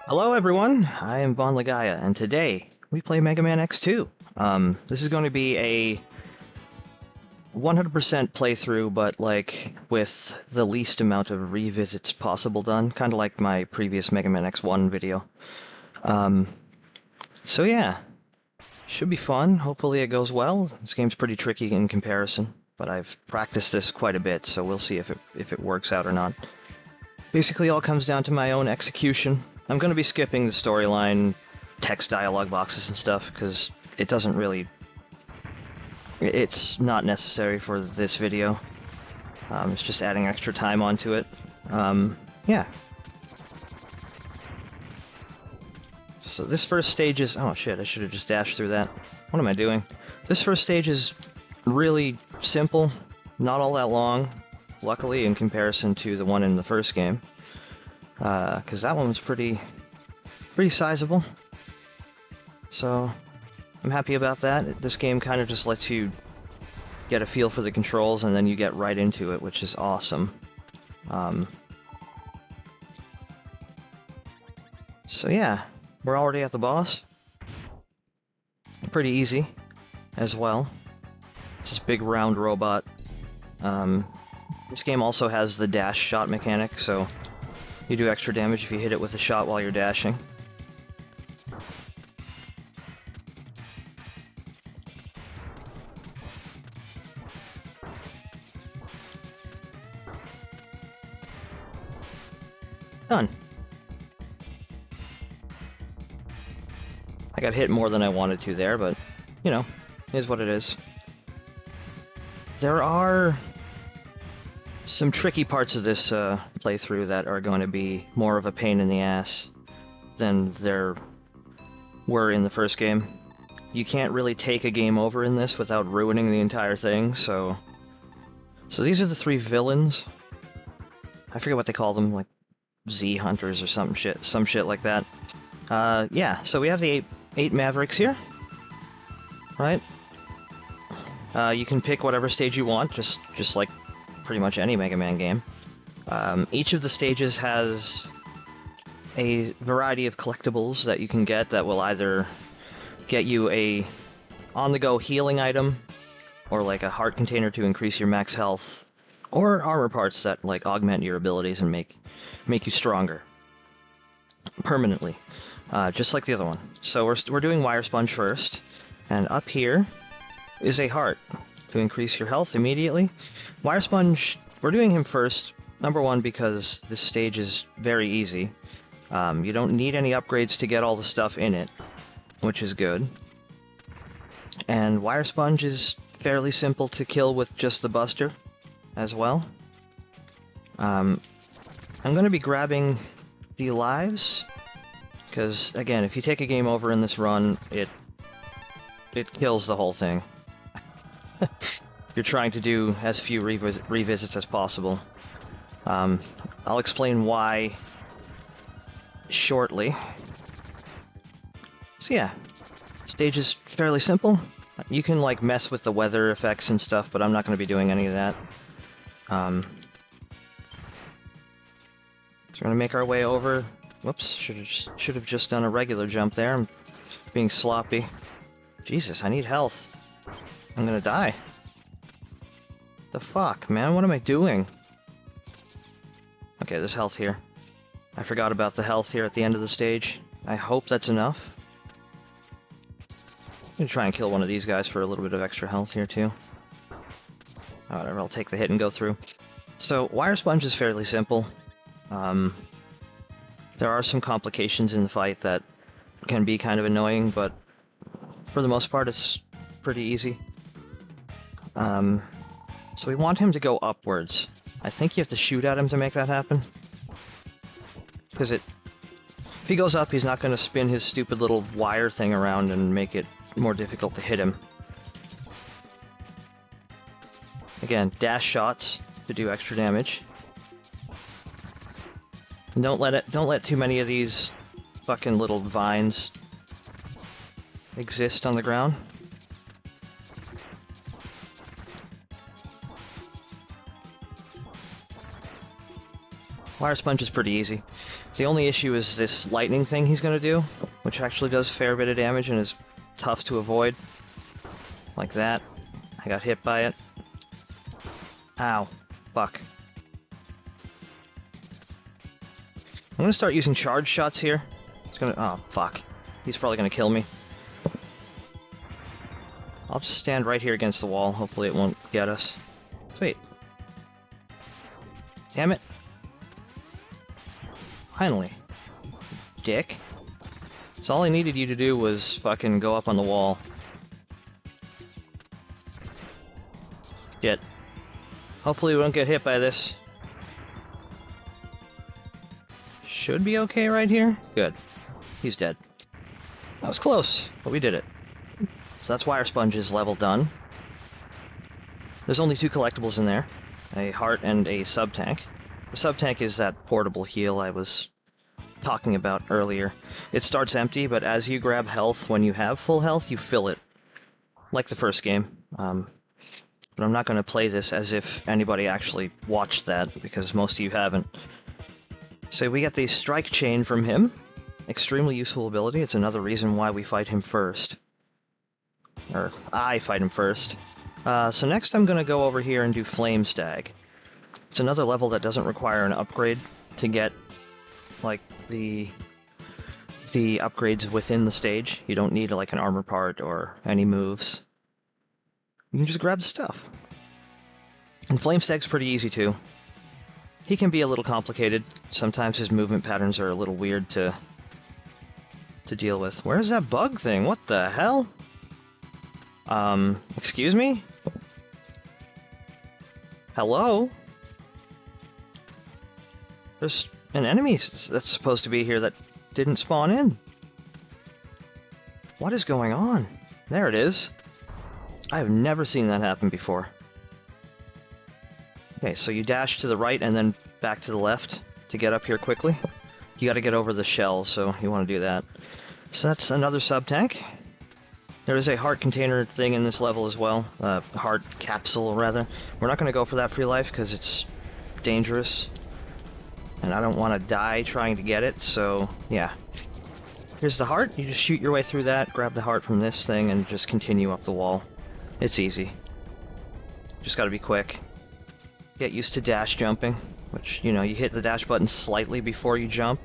Hello everyone, I am Von Ligaya, and today we play Mega Man X2. This is going to be a 100% playthrough, but like with the least amount of revisits possible done, kind of like my previous Mega Man X1 video. Um, so yeah, should be fun. Hopefully it goes well. This game's pretty tricky in comparison, but I've practiced this quite a bit, so we'll see if it works out or not. Basically, all comes down to my own execution. I'm going to be skipping the storyline, text dialogue boxes and stuff, because it doesn't really... It's not necessary for this video. It's just adding extra time onto it. Yeah. So this first stage is... Oh shit, I should have just dashed through that. What am I doing? This first stage is really simple, not all that long, luckily, in comparison to the one in the first game. Because that one was pretty sizable. So, I'm happy about that. This game kind of just lets you get a feel for the controls, and then you get right into it, which is awesome. So yeah, we're already at the boss. Pretty easy, as well. It's this big round robot. This game also has the dash shot mechanic, so you do extra damage if you hit it with a shot while you're dashing. Done. I got hit more than I wanted to there, but, you know, it is what it is. There are some tricky parts of this playthrough that are going to be more of a pain in the ass than there were in the first game. You can't really take a game over in this without ruining the entire thing, so these are the three villains. I forget what they call them, like Z Hunters or some shit like that. Yeah, so we have the eight Mavericks here, right? You can pick whatever stage you want, just like pretty much any Mega Man game. Each of the stages has a variety of collectibles that you can get that will either get you a on-the-go healing item, or like a heart container to increase your max health, or armor parts that like augment your abilities and make you stronger permanently, just like the other one. So we're doing Wire Sponge first, and up here is a heart to increase your health immediately. Wire Sponge, we're doing him first, number one, because this stage is very easy. You don't need any upgrades to get all the stuff in it, which is good. And Wire Sponge is fairly simple to kill with just the Buster as well. I'm going to be grabbing the lives, because, again, if you take a game over in this run, it kills the whole thing. You're trying to do as few revisits as possible. I'll explain why shortly. So yeah, stage is fairly simple. You can like mess with the weather effects and stuff, but I'm not going to be doing any of that. So we're going to make our way over. Whoops, should have just done a regular jump there. I'm being sloppy. Jesus, I need health. I'm gonna die. The fuck, man? What am I doing? Okay, there's health here. I forgot about the health here at the end of the stage. I hope that's enough. I'm gonna try and kill one of these guys for a little bit of extra health here, too. Oh, whatever, I'll take the hit and go through. So, Wire Sponge is fairly simple. There are some complications in the fight that can be kind of annoying, but for the most part, it's pretty easy. So we want him to go upwards. I think you have to shoot at him to make that happen. Because if he goes up, he's not going to spin his stupid little wire thing around and make it more difficult to hit him. Again, dash shots to do extra damage. And don't let too many of these fucking little vines exist on the ground. Wire Sponge is pretty easy. The only issue is this lightning thing he's gonna do, which actually does a fair bit of damage and is tough to avoid. Like that. I got hit by it. Ow. Fuck. I'm gonna start using charge shots here. It's gonna... oh, fuck. He's probably gonna kill me. I'll just stand right here against the wall. Hopefully it won't get us. Sweet. Damn it. Finally. Dick. So all I needed you to do was fucking go up on the wall. Shit. Hopefully we won't get hit by this. Should be okay right here. Good. He's dead. That was close, but we did it. So that's Wire Sponge's level done. There's only 2 collectibles in there. A heart and a sub-tank. The sub-tank is that portable heal I was talking about earlier. It starts empty, but as you grab health when you have full health, you fill it. Like the first game. But I'm not going to play this as if anybody actually watched that, because most of you haven't. So we get the Strike Chain from him. Extremely useful ability. It's another reason why we fight him first. Or, I fight him first. So next I'm going to go over here and do Flame Stag. It's another level that doesn't require an upgrade to get, like, the upgrades within the stage. You don't need, like, an armor part or any moves. You can just grab the stuff. And Flame Stag's pretty easy, too. He can be a little complicated. Sometimes his movement patterns are a little weird to deal with. Where's that bug thing? What the hell? Excuse me? Hello? There's an enemy that's supposed to be here that didn't spawn in. What is going on? There it is. I've never seen that happen before. Okay, so you dash to the right and then back to the left to get up here quickly. You gotta get over the shells, so you want to do that. So that's another sub-tank. There is a heart container thing in this level as well. Heart capsule, rather. We're not going to go for that free life because it's dangerous. And I don't want to die trying to get it, so yeah. Here's the heart. You just shoot your way through that, grab the heart from this thing, and just continue up the wall. It's easy. Just gotta be quick. Get used to dash jumping, which, you know, you hit the dash button slightly before you jump,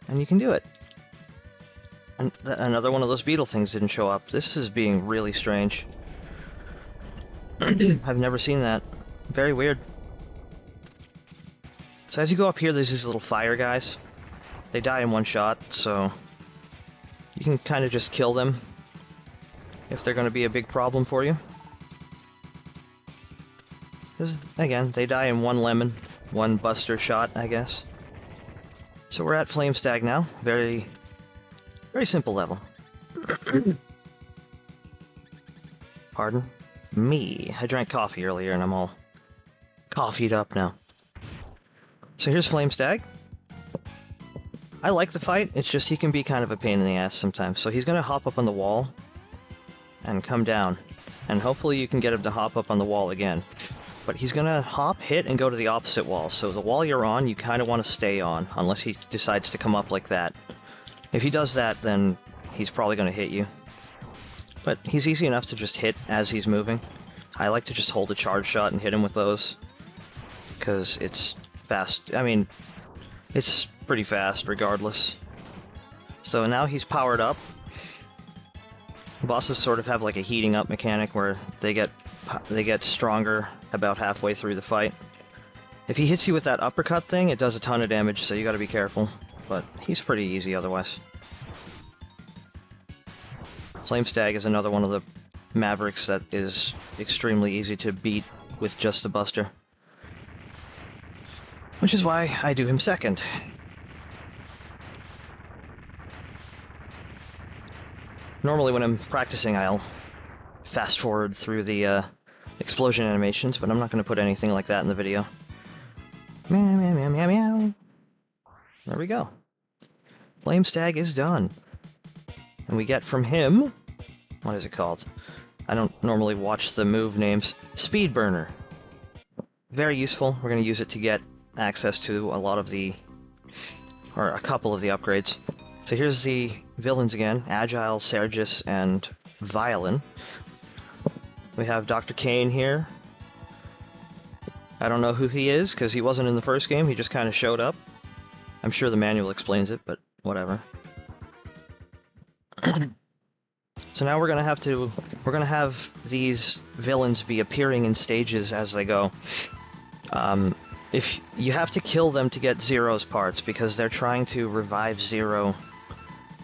and you can do it. And another one of those beetle things didn't show up. This is being really strange. I've never seen that. Very weird. So as you go up here, there's these little fire guys. They die in one shot, so you can kind of just kill them if they're going to be a big problem for you. Because, again, they die in one lemon, one buster shot, I guess. So we're at Flame Stag now. Very simple level. Pardon me. I drank coffee earlier and I'm all coffeeed up now. So here's Flame Stag. I like the fight, it's just he can be kind of a pain in the ass sometimes. So he's gonna hop up on the wall and come down. And hopefully you can get him to hop up on the wall again. But he's gonna hop, hit, and go to the opposite wall. So the wall you're on, you kind of want to stay on, unless he decides to come up like that. If he does that, then he's probably going to hit you. But he's easy enough to just hit as he's moving. I like to just hold a charge shot and hit him with those, because it's fast. I mean, it's pretty fast regardless. So now he's powered up. Bosses sort of have like a heating up mechanic where they get stronger about halfway through the fight. If he hits you with that uppercut thing, it does a ton of damage, so you gotta be careful. But he's pretty easy otherwise. Flame Stag is another one of the Mavericks that is extremely easy to beat with just the buster. Which is why I do him second. Normally when I'm practicing I'll fast forward through the explosion animations, but I'm not going to put anything like that in the video. Meow, meow, meow, meow, meow. There we go. Flame Stag is done. And we get from him... what is it called? I don't normally watch the move names. Speed Burner. Very useful. We're going to use it to get access to a lot of the or a couple of the upgrades. So here's the villains again, Agile, Sergis, and Violin. We have Dr. Kane here. I don't know who he is, because he wasn't in the first game, he just kind of showed up. I'm sure the manual explains it, but whatever. So now we're gonna have these villains be appearing in stages as they go. If you have to kill them to get Zero's parts, because they're trying to revive Zero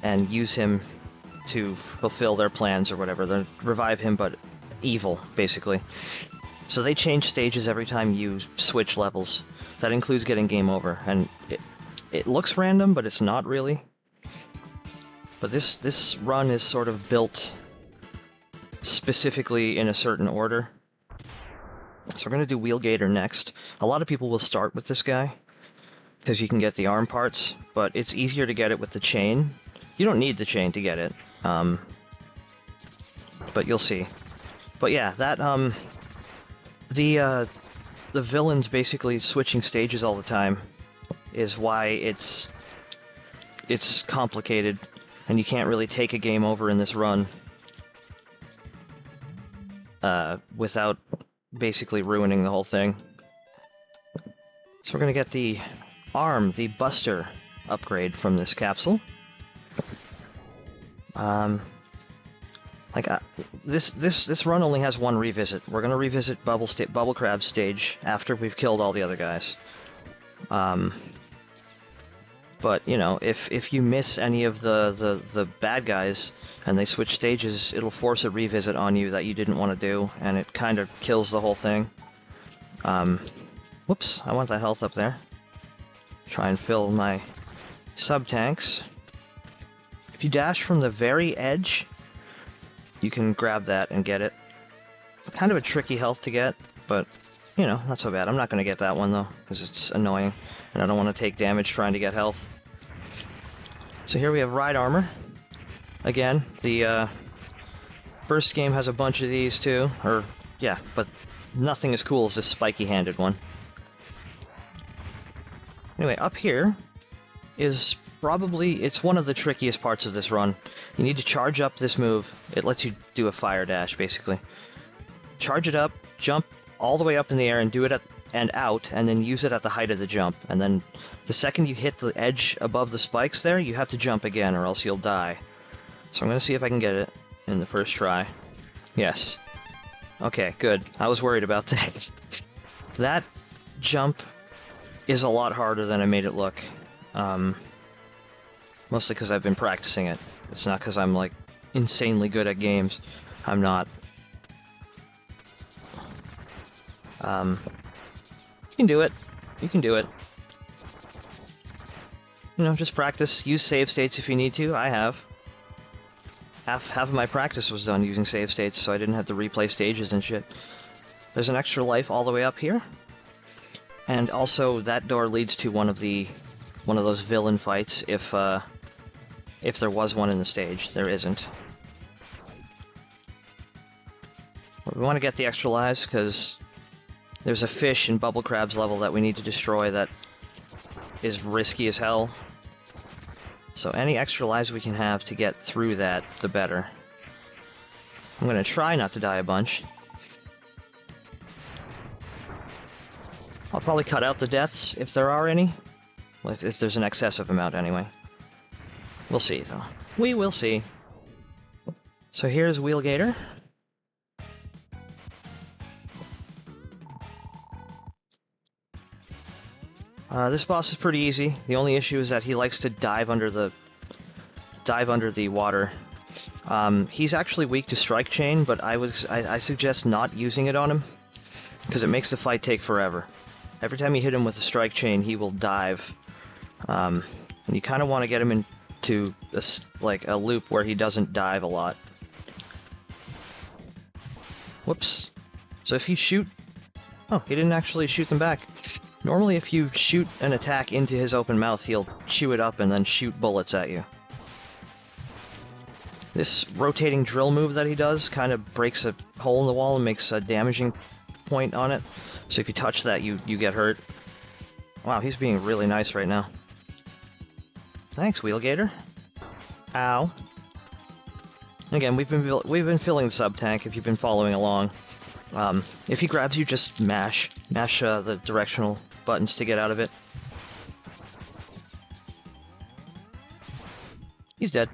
and use him to fulfill their plans or whatever. They revive him, but evil, basically. So they change stages every time you switch levels. That includes getting game over, and it looks random, but it's not really. But this run is sort of built specifically in a certain order. So we're going to do Wheelgater next. A lot of people will start with this guy, because you can get the arm parts, but it's easier to get it with the chain. You don't need the chain to get it, but you'll see. But yeah, that, the villains basically switching stages all the time is why it's complicated, and you can't really take a game over in this run without basically ruining the whole thing. So we're gonna get the arm, the Buster upgrade from this capsule. This run only has one revisit. We're gonna revisit Bubble Crab stage after we've killed all the other guys. But you know, if you miss any of the bad guys and they switch stages, it'll force a revisit on you that you didn't want to do, and it kind of kills the whole thing. Whoops! I want that health up there. Try and fill my sub-tanks. If you dash from the very edge, you can grab that and get it. Kind of a tricky health to get, but, you know, not so bad. I'm not going to get that one, though, because it's annoying, and I don't want to take damage trying to get health. So here we have Ride Armor. Again, the first game has a bunch of these, too. Or, yeah, but nothing as cool as this spiky-handed one. Anyway, up here is probably, it's one of the trickiest parts of this run. You need to charge up this move. It lets you do a fire dash, basically. Charge it up, jump all the way up in the air and do it and out, and then use it at the height of the jump. And then the second you hit the edge above the spikes there, you have to jump again or else you'll die. So I'm going to see if I can get it in the first try. Yes. Okay, good. I was worried about that. That jump is a lot harder than I made it look. Mostly because I've been practicing it. It's not because I'm, like, insanely good at games. I'm not. You can do it. You can do it. You know, just practice. Use save states if you need to. I have. Half of my practice was done using save states, so I didn't have to replay stages and shit. There's an extra life all the way up here. And also, that door leads to one of those villain fights if there was one in the stage. There isn't. We want to get the extra lives because there's a fish in Bubble Crab's level that we need to destroy that is risky as hell. So any extra lives we can have to get through that, the better. I'm gonna try not to die a bunch. I'll probably cut out the deaths if there are any. Well, if there's an excessive amount anyway. We'll see, though. We will see. So here's Wheelgater. This boss is pretty easy. The only issue is that he likes to dive under the water. He's actually weak to Strike Chain, but I suggest not using it on him because it makes the fight take forever. Every time you hit him with a Strike Chain, he will dive. And you kind of want to get him into a loop where he doesn't dive a lot. Whoops. So if you shoot... Oh, he didn't actually shoot them back. Normally if you shoot an attack into his open mouth, he'll chew it up and then shoot bullets at you. This rotating drill move that he does kind of breaks a hole in the wall and makes a damaging point on it. So if you touch that, you get hurt. Wow, he's being really nice right now. Thanks, Wheelgator. Ow. Again, we've been filling the sub tank if you've been following along. If he grabs you, just mash the directional buttons to get out of it. He's dead.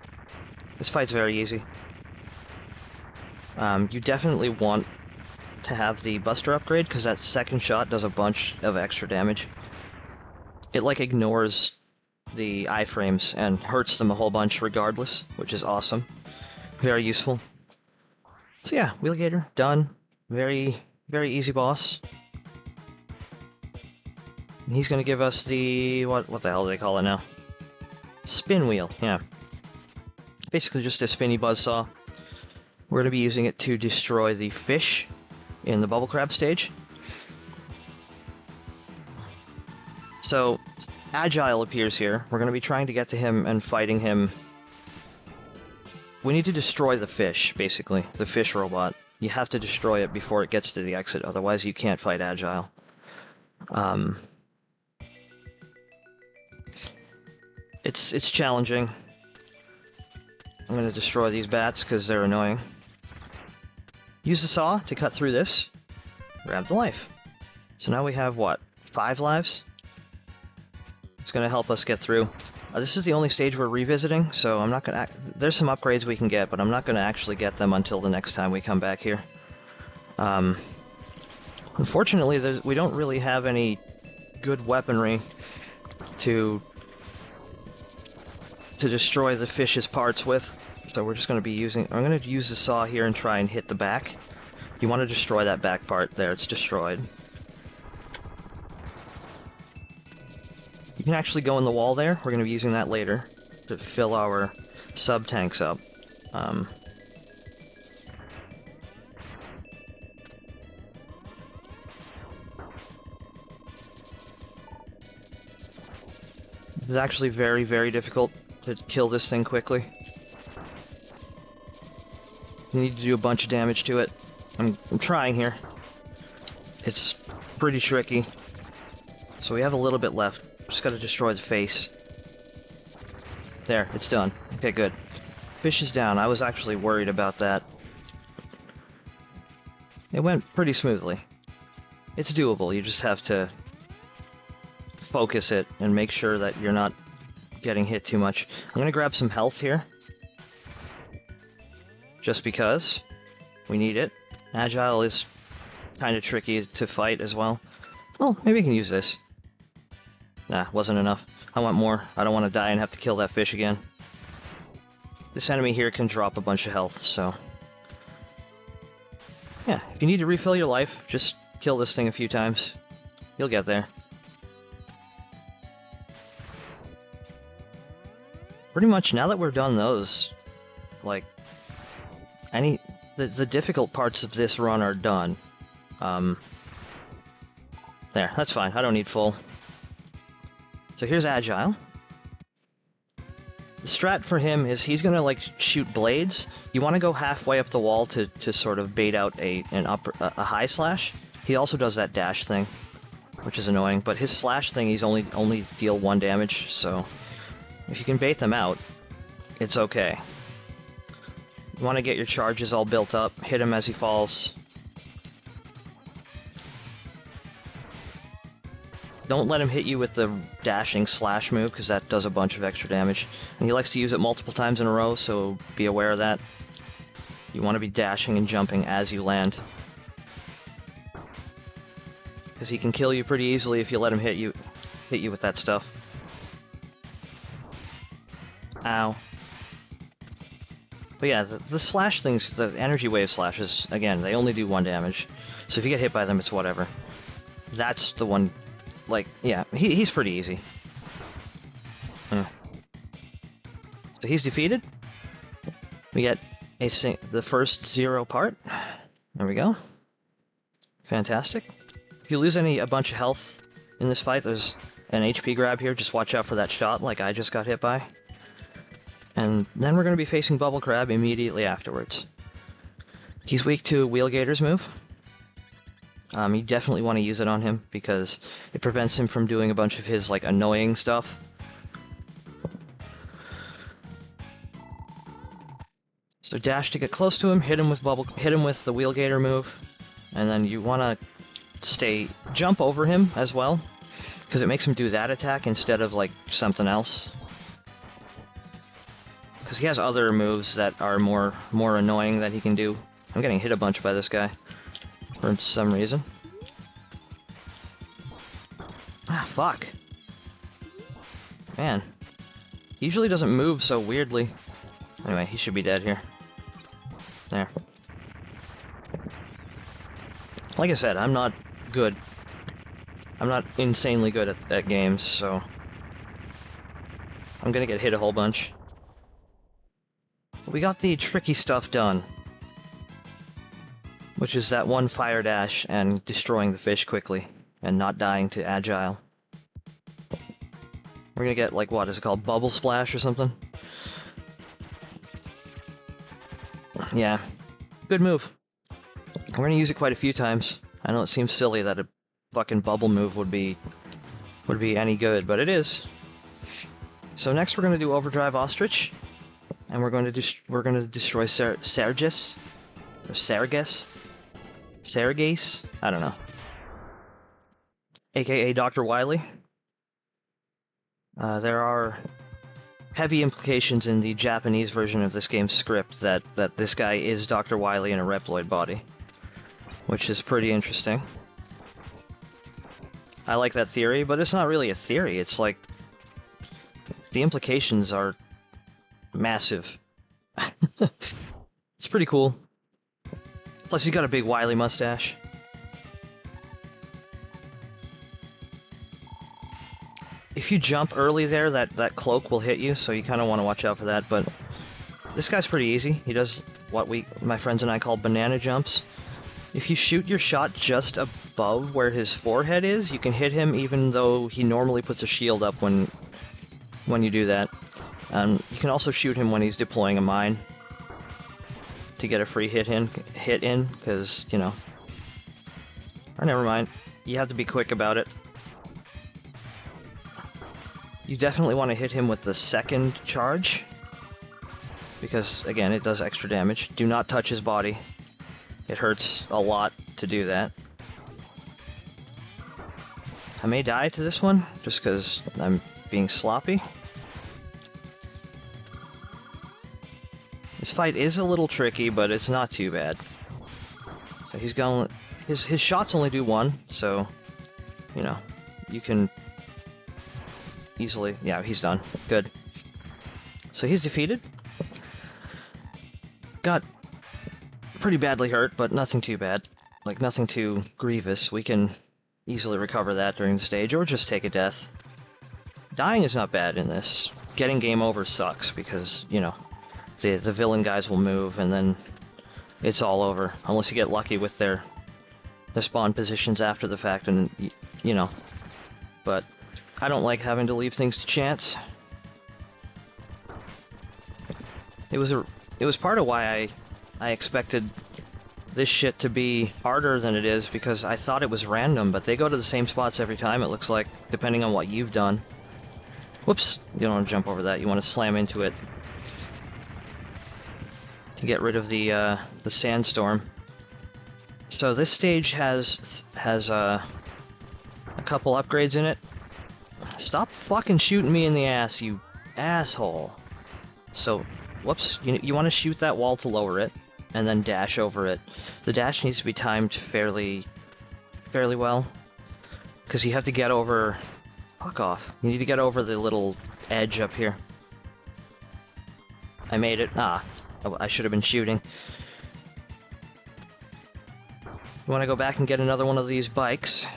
This fight's very easy. You definitely want to have the Buster upgrade, because that second shot does a bunch of extra damage. It, like, ignores the iframes and hurts them a whole bunch regardless, which is awesome. Very useful. So yeah, Wheelgator, done. Very, very easy boss. And he's gonna give us the... what the hell do they call it now? Spin wheel, yeah. Basically just a spinny buzzsaw. We're gonna be using it to destroy the fish in the bubble crab stage. So, Agile appears here. We're gonna be trying to get to him and fighting him. We need to destroy the fish, basically. The fish robot. You have to destroy it before it gets to the exit, otherwise you can't fight Agile. It's challenging. I'm gonna destroy these bats because they're annoying. Use the saw to cut through this. Grab the life. So now we have, what, 5 lives? It's gonna help us get through. This is the only stage we're revisiting, so I'm not gonna... there's some upgrades we can get, but I'm not gonna actually get them until the next time we come back here. Unfortunately, we don't really have any good weaponry to destroy the fish's parts with, so we're just gonna be using... I'm gonna use the saw here and try and hit the back. You want to destroy that back part. There, it's destroyed. You can actually go in the wall there. We're going to be using that later to fill our sub-tanks up. It's actually very, very difficult to kill this thing quickly. You need to do a bunch of damage to it. I'm trying here. It's pretty tricky. So we have a little bit left. Just gotta destroy the face. There, it's done. Okay, good. Fish is down. I was actually worried about that. It went pretty smoothly. It's doable. You just have to focus it and make sure that you're not getting hit too much. I'm gonna grab some health here. Just because. We need it. Agile is kind of tricky to fight as well. Well, maybe we can use this. Nah, wasn't enough. I want more. I don't want to die and have to kill that fish again. This enemy here can drop a bunch of health, so... yeah, if you need to refill your life, just kill this thing a few times. You'll get there. Pretty much, now that we're done those, like... the difficult parts of this run are done. There, that's fine. I don't need full. So here's Agile. The strat for him is he's gonna, like, shoot blades. You want to go halfway up the wall to sort of bait out a high slash. He also does that dash thing, which is annoying. But his slash thing, he's only deal 1 damage. So if you can bait them out, it's okay. You want to get your charges all built up. Hit him as he falls. Don't let him hit you with the dashing slash move, because that does a bunch of extra damage. And he likes to use it multiple times in a row, so be aware of that. You want to be dashing and jumping as you land. Because he can kill you pretty easily if you let him hit you with that stuff. Ow. But yeah, the slash things, the energy wave slashes, again, they only do 1 damage. So if you get hit by them, it's whatever. That's the one... like, yeah, he's pretty easy. So he's defeated. We get the first 0 part. There we go. Fantastic. If you lose a bunch of health in this fight, there's an HP grab here. Just watch out for that shot like I just got hit by. And then we're going to be facing Bubble Crab immediately afterwards. He's weak to Wheelgator's move. You definitely want to use it on him, because it prevents him from doing a bunch of his, like, annoying stuff. So dash to get close to him, hit him with the wheel gator move, and then you want to jump over him as well, because it makes him do that attack instead of like something else. Because he has other moves that are more annoying that he can do. I'm getting hit a bunch by this guy for some reason. Ah, fuck. Man. He usually doesn't move so weirdly. Anyway, he should be dead here. There. Like I said, I'm not good. I'm not insanely good at games, so I'm gonna get hit a whole bunch. We got the tricky stuff done, which is that one fire dash and destroying the fish quickly and not dying to agile. We're gonna get, like, what is it called? Bubble Splash or something? Yeah. Good move. We're gonna use it quite a few times. I know it seems silly that a fucking bubble move would be any good, but it is. So next we're gonna do Overdrive Ostrich, and we're going to destroy Sergis or Sargase, I don't know. AKA Dr. Wily. There are heavy implications in the Japanese version of this game's script that this guy is Dr. Wily in a Reploid body, which is pretty interesting. I like that theory, but it's not really a theory. It's like the implications are massive. It's pretty cool. Plus, he's got a big Wily mustache. If you jump early there, that cloak will hit you, so you kind of want to watch out for that, but this guy's pretty easy. He does what my friends and I call banana jumps. If you shoot your shot just above where his forehead is, you can hit him even though he normally puts a shield up when you do that. You can also shoot him when he's deploying a mine to get a free hit in, because, you know... Or never mind. You have to be quick about it. You definitely want to hit him with the second charge, because, again, it does extra damage. Do not touch his body. It hurts a lot to do that. I may die to this one, just because I'm being sloppy. This fight is a little tricky, but it's not too bad. So he's going... His shots only do one, so, you know, you can easily... Yeah, he's done. Good. So he's defeated. Got pretty badly hurt, but nothing too bad. Like, nothing too grievous. We can easily recover that during the stage, or just take a death. Dying is not bad in this. Getting game over sucks, because, you know, the villain guys will move, and then it's all over. Unless you get lucky with their spawn positions after the fact, and, you know. But I don't like having to leave things to chance. It was part of why I expected this shit to be harder than it is, because I thought it was random, but they go to the same spots every time, it looks like, depending on what you've done. Whoops, you don't want to jump over that, you want to slam into it to get rid of the sandstorm. So this stage has a couple upgrades in it. Stop fucking shooting me in the ass, you asshole. So, whoops, you want to shoot that wall to lower it, and then dash over it. The dash needs to be timed fairly well, because you have to get over... Fuck off. You need to get over the little edge up here. I made it. Ah, I should have been shooting. You want to go back and get another one of these bikes.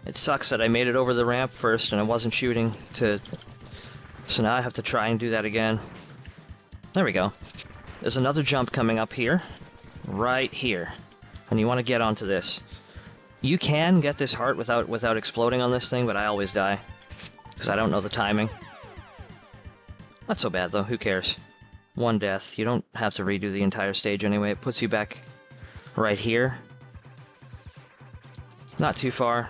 It sucks that I made it over the ramp first and I wasn't shooting to... So now I have to try and do that again. There we go. There's another jump coming up here. Right here. And you want to get onto this. You can get this heart without exploding on this thing, but I always die. Because I don't know the timing. Not so bad though, who cares? One death. You don't have to redo the entire stage anyway. It puts you back right here. Not too far.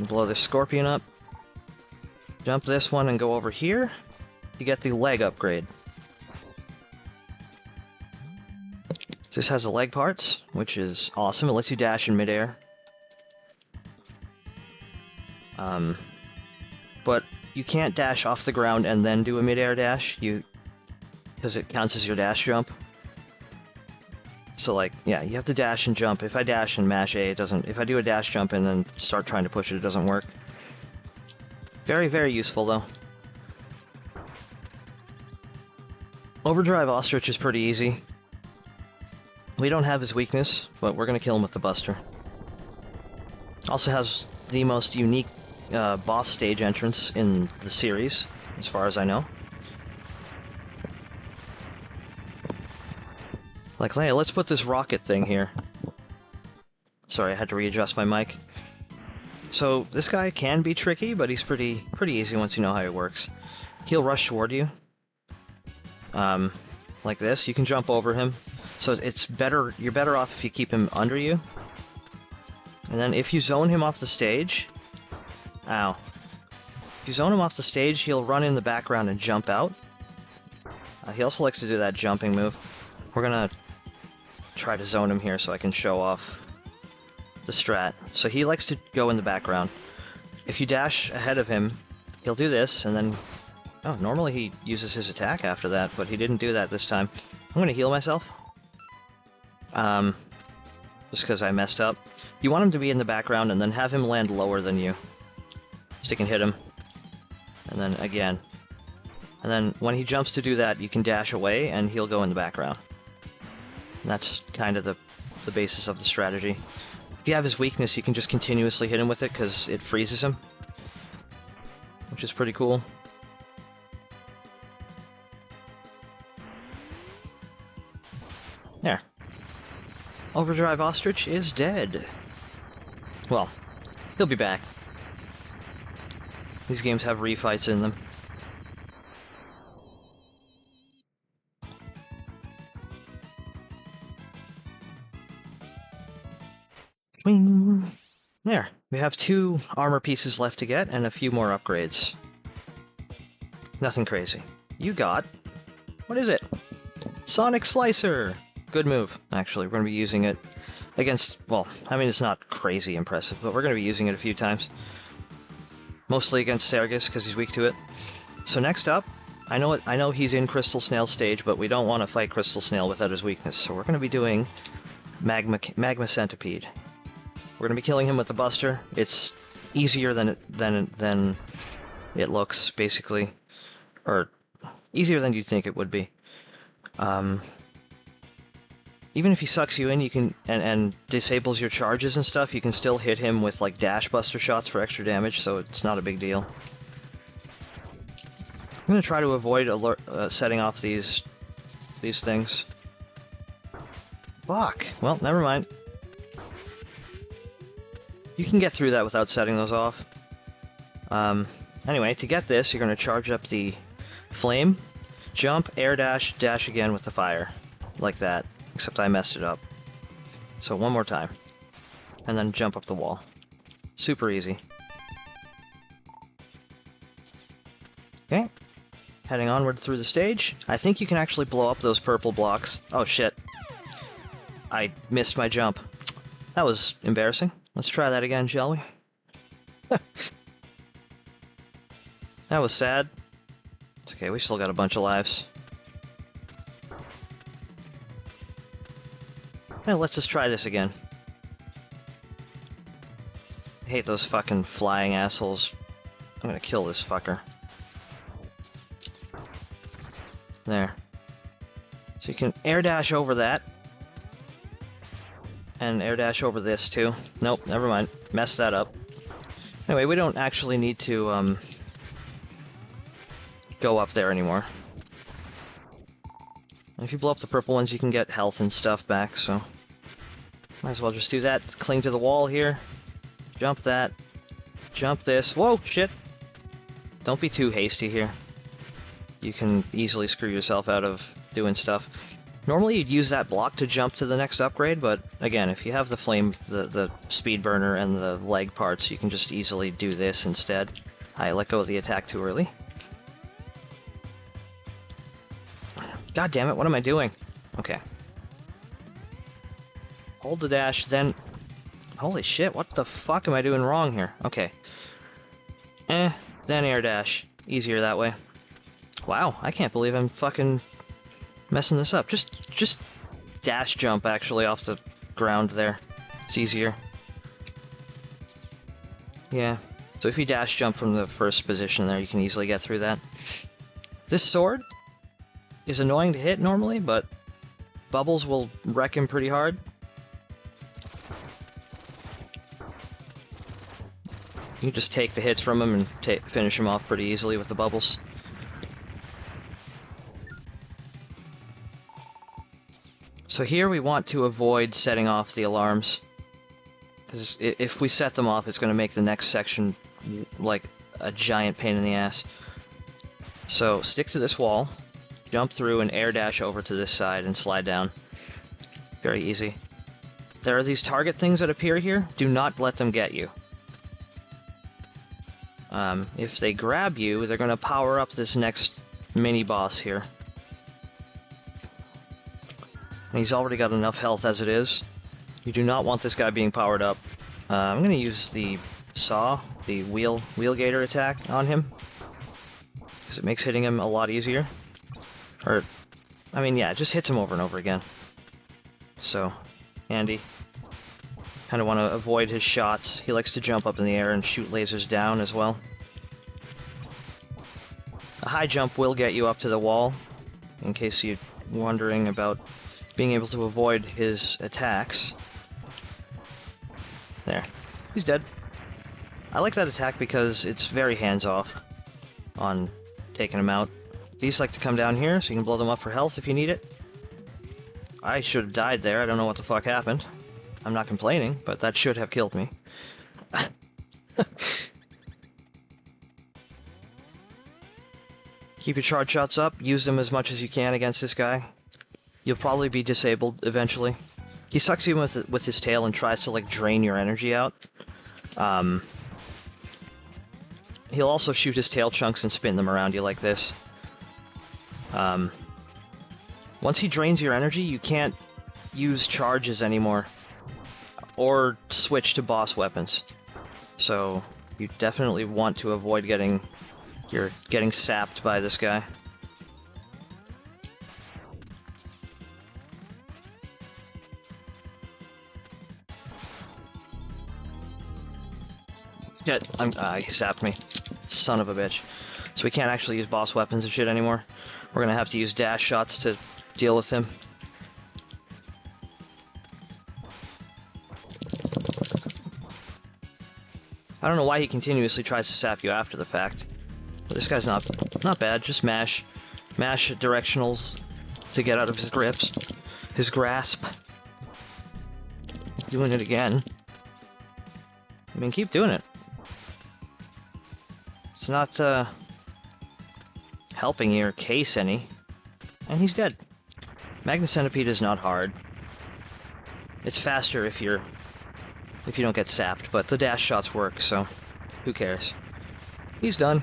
Blow this scorpion up. Jump this one and go over here to get the leg upgrade. This has the leg parts, which is awesome. It lets you dash in midair. But you can't dash off the ground and then do a midair dash, because it counts as your dash jump. So like, yeah, you have to dash and jump. If I dash and mash A, it doesn't. If I do a dash jump and then start trying to push it, it doesn't work. Very, very useful though. Overdrive Ostrich is pretty easy. We don't have his weakness, but we're gonna kill him with the Buster. Also has the most unique boss stage entrance in the series, as far as I know. Like, hey, let's put this rocket thing here. Sorry, I had to readjust my mic. So, this guy can be tricky, but he's pretty easy once you know how he works. He'll rush toward you. Like this. You can jump over him. So it's better, you're better off if you keep him under you. And then if you zone him off the stage... Ow. If you zone him off the stage, he'll run in the background and jump out. He also likes to do that jumping move. We're gonna try to zone him here so I can show off the strat. So he likes to go in the background. If you dash ahead of him, he'll do this, and then... Oh, normally he uses his attack after that, but he didn't do that this time. I'm gonna heal myself. Just because I messed up. You want him to be in the background and then have him land lower than you. So you can hit him. And then again. And then when he jumps to do that, you can dash away and he'll go in the background. And that's kind of the basis of the strategy. If you have his weakness, you can just continuously hit him with it because it freezes him. Which is pretty cool. There. Overdrive Ostrich is dead. Well, he'll be back. These games have refights in them. Wing. There. We have 2 armor pieces left to get and a few more upgrades. Nothing crazy. You got... What is it? Sonic Slicer! Good move, actually. We're going to be using it against... Well, I mean, it's not crazy impressive, but we're going to be using it a few times. Mostly against Sergus, because he's weak to it. So next up, I know he's in Crystal Snail stage, but we don't want to fight Crystal Snail without his weakness. So we're going to be doing Magma Centipede. We're going to be killing him with the Buster. It's easier than it looks, basically. Or, easier than you'd think it would be. Even if he sucks you in, you can and disables your charges and stuff, you can still hit him with like dash buster shots for extra damage, so it's not a big deal. I'm gonna try to avoid setting off these things. Fuck. Well, never mind. You can get through that without setting those off. Anyway, to get this, you're gonna charge up the flame, jump, air dash, dash again with the fire, like that. Except I messed it up. So one more time. And then jump up the wall. Super easy. Okay. Heading onward through the stage. I think you can actually blow up those purple blocks. Oh shit. I missed my jump. That was embarrassing. Let's try that again, shall we? That was sad. It's okay, we still got a bunch of lives. Hey, let's just try this again. I hate those fucking flying assholes. I'm gonna kill this fucker. There. So you can air dash over that. And air dash over this too. Nope, never mind. Messed that up. Anyway, we don't actually need to go up there anymore. And if you blow up the purple ones, you can get health and stuff back, so... Might as well just do that. Cling to the wall here. Jump that. Jump this. Whoa, shit! Don't be too hasty here. You can easily screw yourself out of doing stuff. Normally you'd use that block to jump to the next upgrade, but again, if you have the flame, the speed burner and the leg parts, you can just easily do this instead. I let go of the attack too early. God damn it, what am I doing? Okay. Hold the dash, then... Holy shit, what the fuck am I doing wrong here? Okay. Then air dash. Easier that way. Wow, I can't believe I'm fucking messing this up. Just dash jump, actually, off the ground there. It's easier. Yeah. So if you dash jump from the first position there, you can easily get through that. This sword is annoying to hit normally, but bubbles will wreck him pretty hard. You can just take the hits from him and finish him off pretty easily with the bubbles. So here we want to avoid setting off the alarms, because if we set them off, it's going to make the next section like a giant pain in the ass. So stick to this wall, jump through and air dash over to this side and slide down. Very easy. There are these target things that appear here. Do not let them get you. If they grab you, they're going to power up this next mini-boss here. And he's already got enough health as it is. You do not want this guy being powered up. I'm going to use the saw, the wheel gator attack on him, because it makes hitting him a lot easier. Or, I mean, yeah, it just hits him over and over again. So, handy. Kind of want to avoid his shots. He likes to jump up in the air and shoot lasers down as well. A high jump will get you up to the wall, in case you're wondering about being able to avoid his attacks. There. He's dead. I like that attack because it's very hands-off on taking him out. These like to come down here, so you can blow them up for health if you need it. I should have died there. I don't know what the fuck happened. I'm not complaining, but that should have killed me. Keep your charge shots up. Use them as much as you can against this guy. You'll probably be disabled eventually. He sucks you in with his tail and tries to, like, drain your energy out. He'll also shoot his tail chunks and spin them around you like this. Once he drains your energy, you can't use charges anymore. Or switch to boss weapons. So, you definitely want to avoid getting sapped by this guy. He sapped me. Son of a bitch. So we can't actually use boss weapons and shit anymore. We're gonna have to use dash shots to deal with him. I don't know why he continuously tries to sap you after the fact. But this guy's not bad. Just mash directionals to get out of his grips. His grasp. Doing it again. I mean, keep doing it. It's not helping your case any. And he's dead. Magna Centipede is not hard. It's faster if you don't get sapped, but the dash shots work, so who cares? He's done.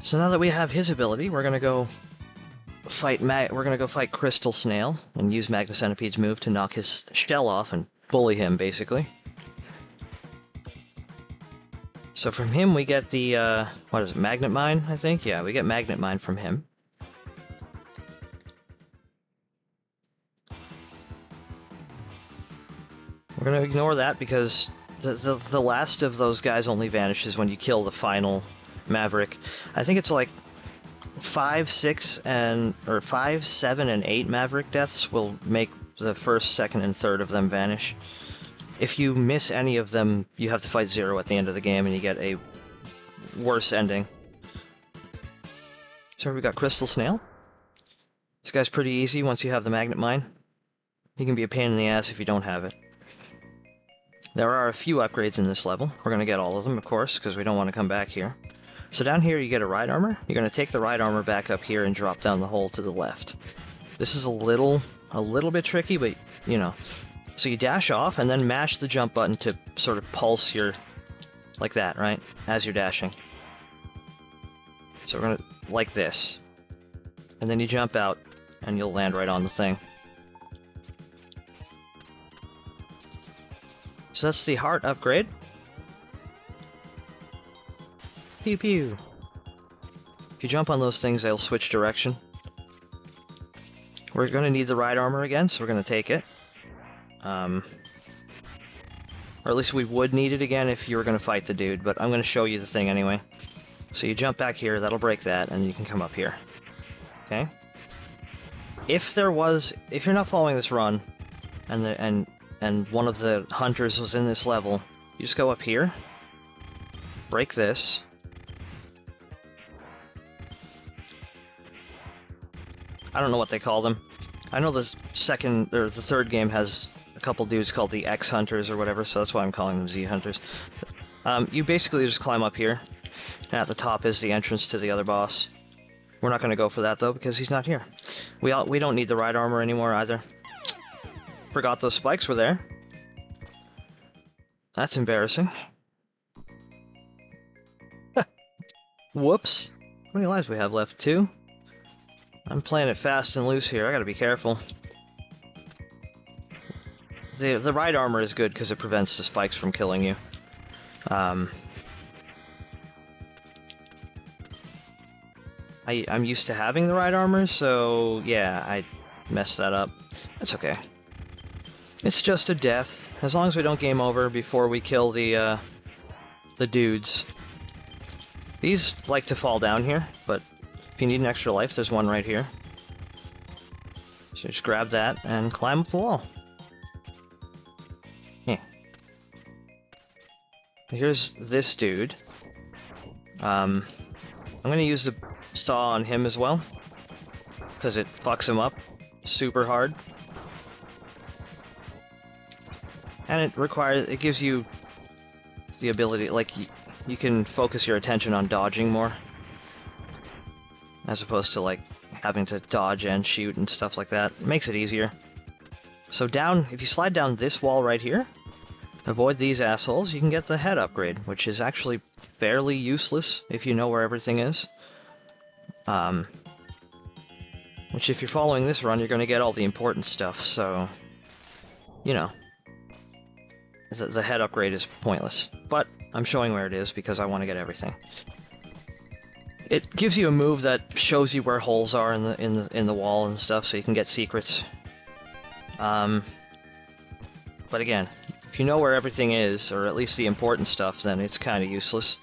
So now that we have his ability, we're gonna go fight Crystal Snail and use Magna Centipede's move to knock his shell off and bully him, basically. So from him we get the, what is it, Magnet Mine, I think? Yeah, we get Magnet Mine from him. We're gonna ignore that because the last of those guys only vanishes when you kill the final Maverick. I think it's like 5, 7, and 8 Maverick deaths will make the first, second, and third of them vanish. If you miss any of them, you have to fight 0 at the end of the game, and you get a worse ending. So we got Crystal Snail. This guy's pretty easy once you have the Magnet Mine. He can be a pain in the ass if you don't have it. There are a few upgrades in this level. We're going to get all of them, of course, because we don't want to come back here. So down here you get a ride armor. You're going to take the ride armor back up here and drop down the hole to the left. This is a little bit tricky, but, you know. So you dash off and then mash the jump button to sort of pulse your Like that, right? As you're dashing. So we're gonna... like this. And then you jump out, and you'll land right on the thing. So that's the heart upgrade. Pew pew! If you jump on those things, they'll switch direction. We're gonna need the ride armor again, so we're gonna take it. Or at least we would need it again if you were gonna fight the dude, but I'm gonna show you the thing anyway. So you jump back here, that'll break that, and you can come up here. Okay? If you're not following this run, and one of the hunters was in this level, you just go up here, break this. I don't know what they call them. I know the third game has a couple dudes called the X Hunters or whatever, so that's why I'm calling them Z Hunters. You basically just climb up here, and at the top is the entrance to the other boss. We're not going to go for that though, because he's not here. We don't need the ride armor anymore either. Forgot those spikes were there. That's embarrassing. Whoops. How many lives we have left? 2? I'm playing it fast and loose here. I gotta be careful. The ride armor is good because it prevents the spikes from killing you. I'm used to having the ride armor, so yeah, I messed that up. That's okay. It's just a death. As long as we don't game over before we kill the dudes. These like to fall down here, but if you need an extra life, there's one right here. So just grab that and climb up the wall. Yeah. Here's this dude. I'm gonna use the saw on him as well, because it fucks him up super hard. And it gives you the ability, like, you can focus your attention on dodging more, as opposed to, like, having to dodge and shoot and stuff like that. It makes it easier. So if you slide down this wall right here, avoid these assholes, you can get the head upgrade, which is actually fairly useless if you know where everything is. Which, if you're following this run, you're going to get all the important stuff, so, you know. The head upgrade is pointless, but I'm showing where it is because I want to get everything. It gives you a move that shows you where holes are in the wall and stuff, so you can get secrets. But again, if you know where everything is, or at least the important stuff, then it's kind of useless.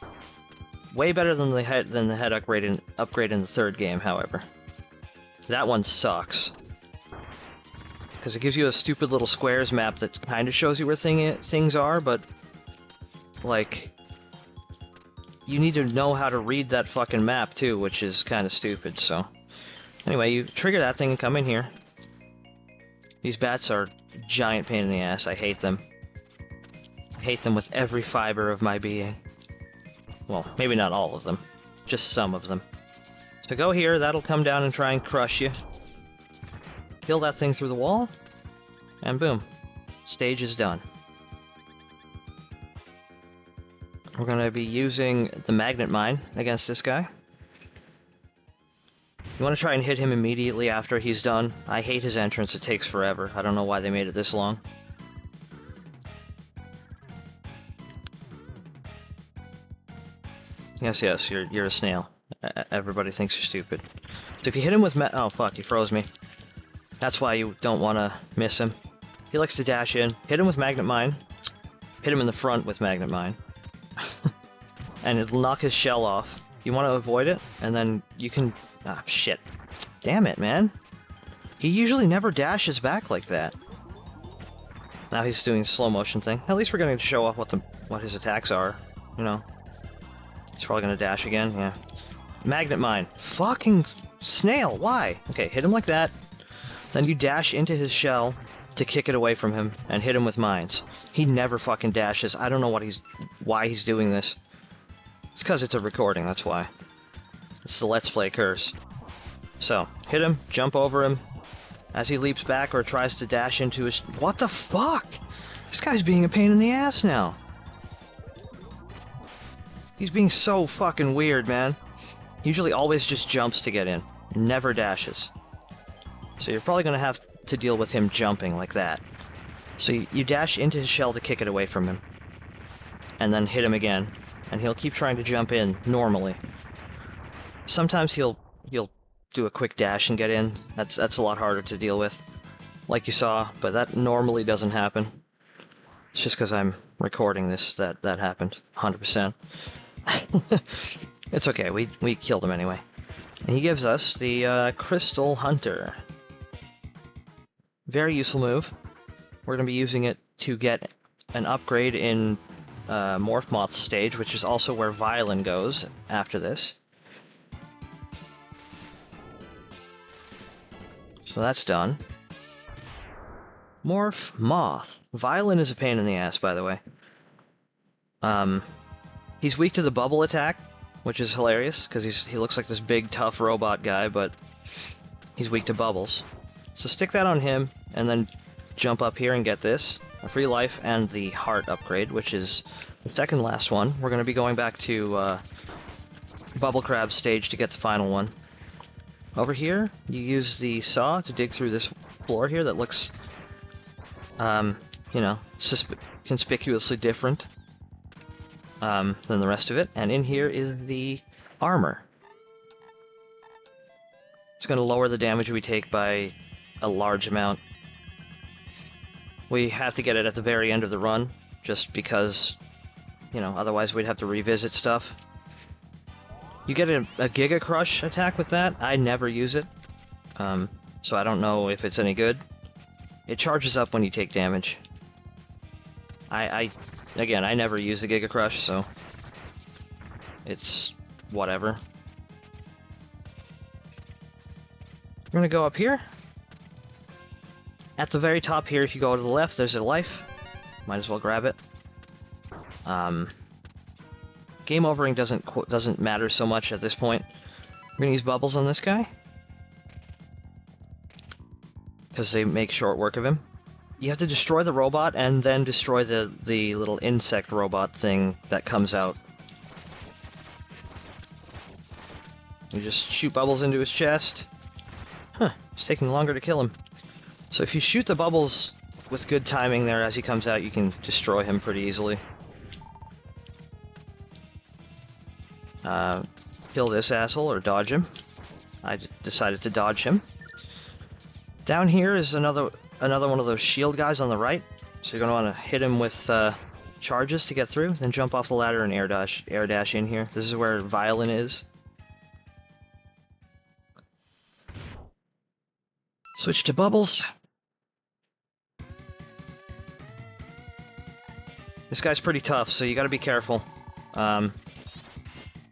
Way better than the head upgrade in the third game, however. That one sucks. Because it gives you a stupid little squares map that kind of shows you where things are, but, like, you need to know how to read that fucking map, too, which is kind of stupid, so. Anyway, you trigger that thing and come in here. These bats are a giant pain in the ass. I hate them. I hate them with every fiber of my being. Well, maybe not all of them. Just some of them. So go here, that'll come down and try and crush you. Kill that thing through the wall, and boom. Stage is done. We're going to be using the magnet mine against this guy. You want to try and hit him immediately after he's done. I hate his entrance, it takes forever. I don't know why they made it this long. Yes, you're a snail. Everybody thinks you're stupid. So if you hit him with oh fuck, he froze me. That's why you don't want to miss him. He likes to dash in. Hit him with Magnet Mine. Hit him in the front with Magnet Mine. And it'll knock his shell off. You want to avoid it, and then you can... Ah, shit. Damn it, man. He usually never dashes back like that. Now he's doing a slow motion thing. At least we're going to show off what his attacks are, you know. He's probably going to dash again, yeah. Magnet Mine. Fucking snail, why? Okay, hit him like that. Then you dash into his shell to kick it away from him and hit him with mines. He never fucking dashes. I don't know why he's doing this. It's because it's a recording, that's why. It's the Let's Play curse. So, hit him, jump over him. As he leaps back or tries to dash into his... What the fuck? This guy's being a pain in the ass now. He's being so fucking weird, man. He usually always just jumps to get in. Never dashes. So you're probably going to have to deal with him jumping like that. So you dash into his shell to kick it away from him. And then hit him again. And he'll keep trying to jump in normally. Sometimes he'll do a quick dash and get in. That's a lot harder to deal with. Like you saw, but that normally doesn't happen. It's just because I'm recording this that happened. 100%. It's okay, we killed him anyway. And he gives us the Crystal Hunter. Very useful move. We're going to be using it to get an upgrade in Morph Moth's stage, which is also where Violin goes after this. So that's done. Morph Moth. Violin is a pain in the ass, by the way. He's weak to the bubble attack, which is hilarious, because he looks like this big, tough robot guy, but he's weak to bubbles. So stick that on him, and then jump up here and get this. A free life and the heart upgrade, which is the second last one. We're going to be going back to Bubble Crab stage to get the final one. Over here, you use the saw to dig through this floor here that looks, you know, conspicuously different than the rest of it. And in here is the armor. It's going to lower the damage we take by a large amount. We have to get it at the very end of the run, just because, you know, otherwise we'd have to revisit stuff. You get a Giga Crush attack with that. I never use it, so I don't know if it's any good. It charges up when you take damage. Again, I never use the Giga Crush, so it's whatever. We're gonna go up here. At the very top here, if you go to the left, there's a life. Might as well grab it. Game overing doesn't matter so much at this point. We're gonna use bubbles on this guy, because they make short work of him. You have to destroy the robot and then destroy the little insect robot thing that comes out. You just shoot bubbles into his chest. Huh, it's taking longer to kill him. So if you shoot the bubbles with good timing there as he comes out, you can destroy him pretty easily. Kill this asshole or dodge him. I decided to dodge him. Down here is another one of those shield guys on the right. So you're going to want to hit him with charges to get through, then jump off the ladder and air dash in here. This is where Violin is. Switch to bubbles. This guy's pretty tough, so you gotta be careful.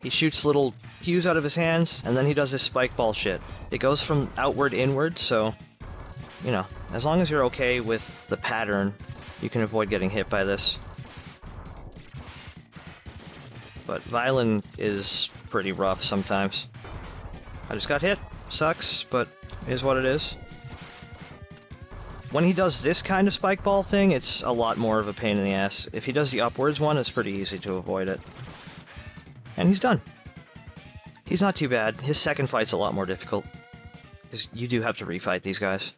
He shoots little pews out of his hands, and then he does this spike ball shit. It goes from outward inward, so, you know, as long as you're okay with the pattern, you can avoid getting hit by this. But Violin is pretty rough sometimes. I just got hit. Sucks, but it is what it is. When he does this kind of spike ball thing, it's a lot more of a pain in the ass. If he does the upwards one, it's pretty easy to avoid it. And he's done. He's not too bad. His second fight's a lot more difficult, because you do have to refight these guys.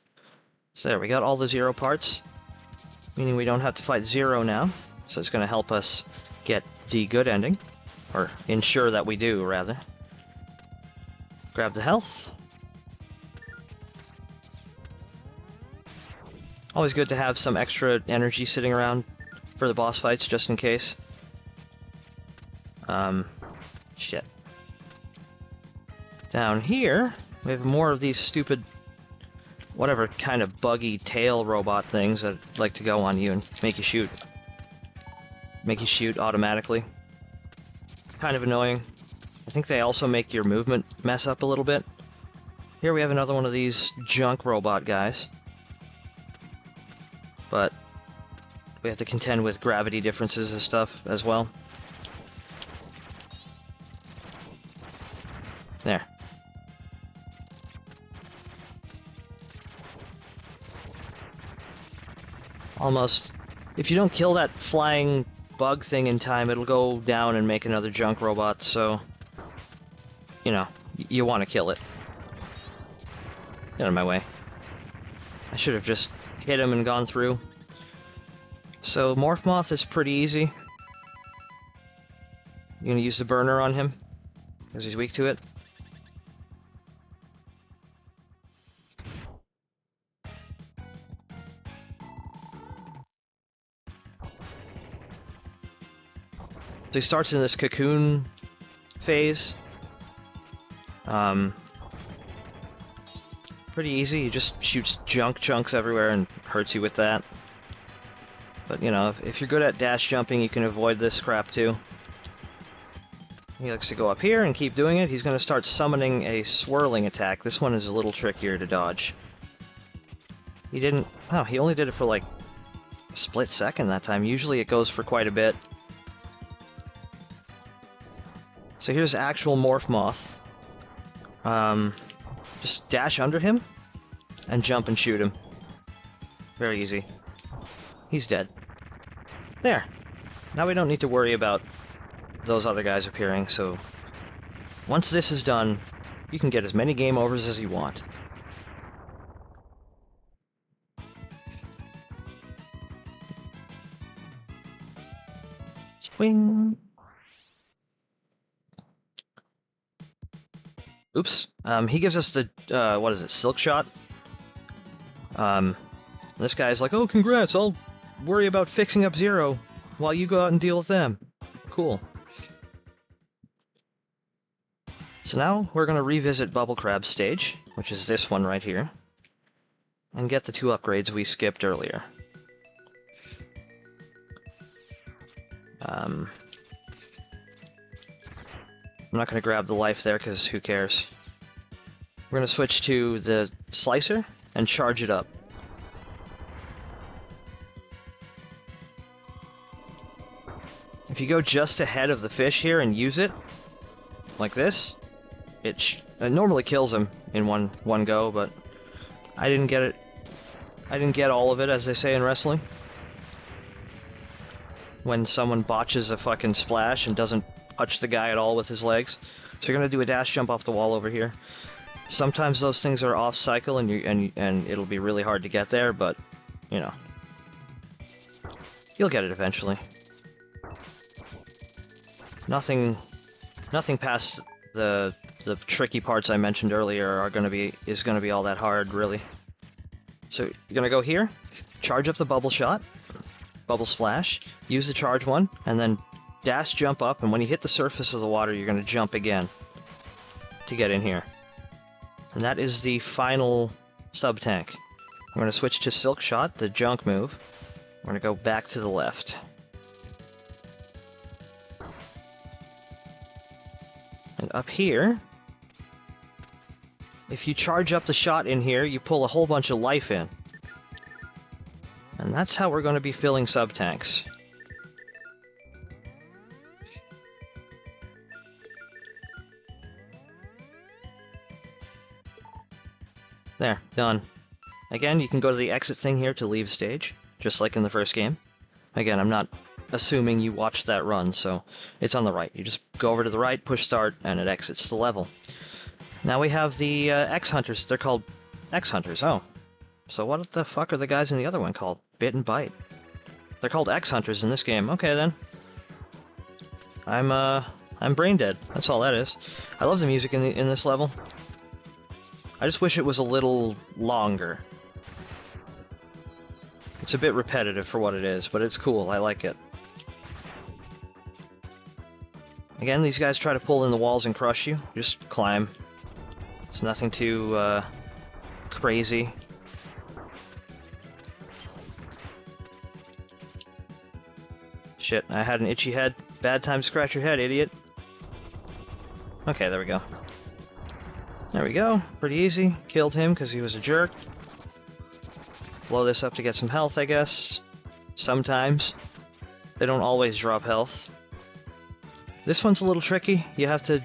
So there, we got all the 0 parts, meaning we don't have to fight 0 now. So it's going to help us get the good ending, or ensure that we do, rather. Grab the health. Always good to have some extra energy sitting around for the boss fights, just in case. Shit. Down here, we have more of these stupid, whatever kind of buggy tail robot things that like to go on you and make you shoot. Make you shoot automatically. Kind of annoying. I think they also make your movement mess up a little bit. Here we have another one of these junk robot guys. But we have to contend with gravity differences and stuff as well. There. Almost. If you don't kill that flying bug thing in time, it'll go down and make another junk robot, so... You know, you want to kill it. Get out of my way. I should have just hit him and gone through. So, Morph Moth is pretty easy. You're gonna use the burner on him, because he's weak to it. So he starts in this cocoon phase. Pretty easy, he just shoots chunks everywhere and hurts you with that. But, you know, if you're good at dash jumping, you can avoid this crap too. He likes to go up here and keep doing it. He's going to start summoning a swirling attack. This one is a little trickier to dodge. He didn't... Oh, he only did it for like a split second that time. Usually it goes for quite a bit. So here's actual Morph Moth. Just dash under him and jump and shoot him. Very easy. He's dead. There. Now we don't need to worry about those other guys appearing, so once this is done, you can get as many game overs as you want. Swing. Oops. He gives us the, what is it, Silk Shot? This guy's like, oh, congrats, I'll worry about fixing up Zero while you go out and deal with them. Cool. So now we're going to revisit Bubble Crab's stage, which is this one right here, and get the 2 upgrades we skipped earlier. I'm not going to grab the life there because who cares. We're going to switch to the Slicer and charge it up. If you go just ahead of the fish here and use it, like this, it normally kills him in one go, but I didn't get it. I didn't get all of it, as they say in wrestling. When someone botches a fucking splash and doesn't touch the guy at all with his legs. So you're gonna do a dash jump off the wall over here. Sometimes those things are off cycle and it'll be really hard to get there, but you know, you'll get it eventually. Nothing past the tricky parts I mentioned earlier is gonna be all that hard, really. So you're gonna go here, charge up the bubble shot, bubble splash, use the charge one, and then dash jump up, and when you hit the surface of the water, you're gonna jump again to get in here. And that is the final sub tank. I'm gonna switch to Silk Shot, the junk move. We're gonna go back to the left. And up here, if you charge up the shot in here, you pull a whole bunch of life in. And that's how we're going to be filling sub-tanks. There, done. Again, you can go to the exit thing here to leave stage, just like in the first game. Again, I'm not assuming you watched that run, so it's on the right. You just go over to the right, push start, and it exits the level. Now we have the X-Hunters. They're called X-Hunters. Oh. So what the fuck are the guys in the other one called? Bit and Bite. They're called X-Hunters in this game. Okay, then. I'm brain dead. That's all that is. I love the music in this level. I just wish it was a little longer. It's a bit repetitive for what it is, but it's cool. I like it. Again, these guys try to pull in the walls and crush you. Just climb. It's nothing too, crazy. Shit, I had an itchy head. Bad time to scratch your head, idiot. Okay, there we go. There we go. Pretty easy. Killed him because he was a jerk. Blow this up to get some health, I guess. Sometimes. They don't always drop health. This one's a little tricky. You have to...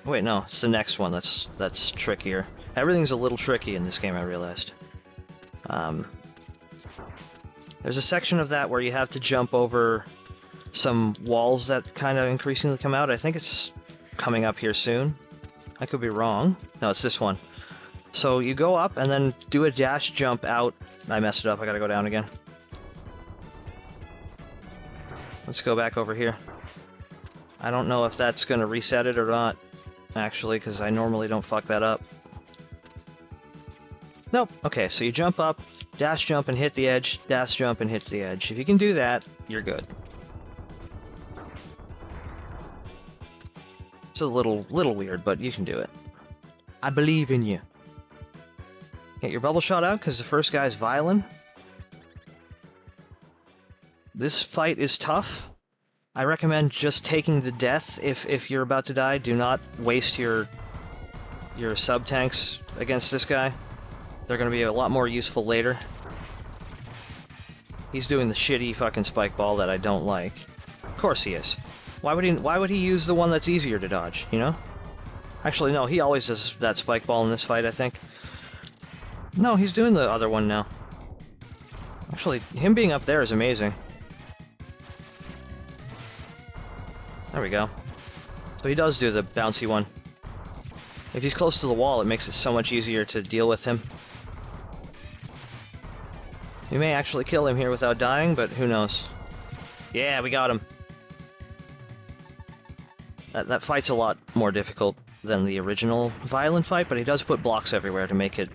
Wait, no. It's the next one that's trickier. Everything's a little tricky in this game, I realized. There's a section of that where you have to jump over some walls that kind of increasingly come out. I think it's coming up here soon. I could be wrong. No, it's this one. So you go up and then do a dash jump out. I messed it up. I gotta go down again. Let's go back over here. I don't know if that's gonna reset it or not, actually, because I normally don't fuck that up. Nope. Okay, so you jump up, dash jump and hit the edge, dash jump and hit the edge. If you can do that, you're good. It's a little weird, but you can do it. I believe in you. Get your bubble shot out, because the first guy's Violin. This fight is tough. I recommend just taking the death if you're about to die. Do not waste your sub-tanks against this guy. They're going to be a lot more useful later. He's doing the shitty fucking spike ball that I don't like. Of course he is. Why would he use the one that's easier to dodge, you know? Actually, no, he always does that spike ball in this fight, I think. No, he's doing the other one now. Actually, him being up there is amazing. There we go. So he does do the bouncy one. If he's close to the wall, it makes it so much easier to deal with him. We may actually kill him here without dying, but who knows. Yeah, we got him. That fight's a lot more difficult than the original Violent fight, but he does put blocks everywhere to make it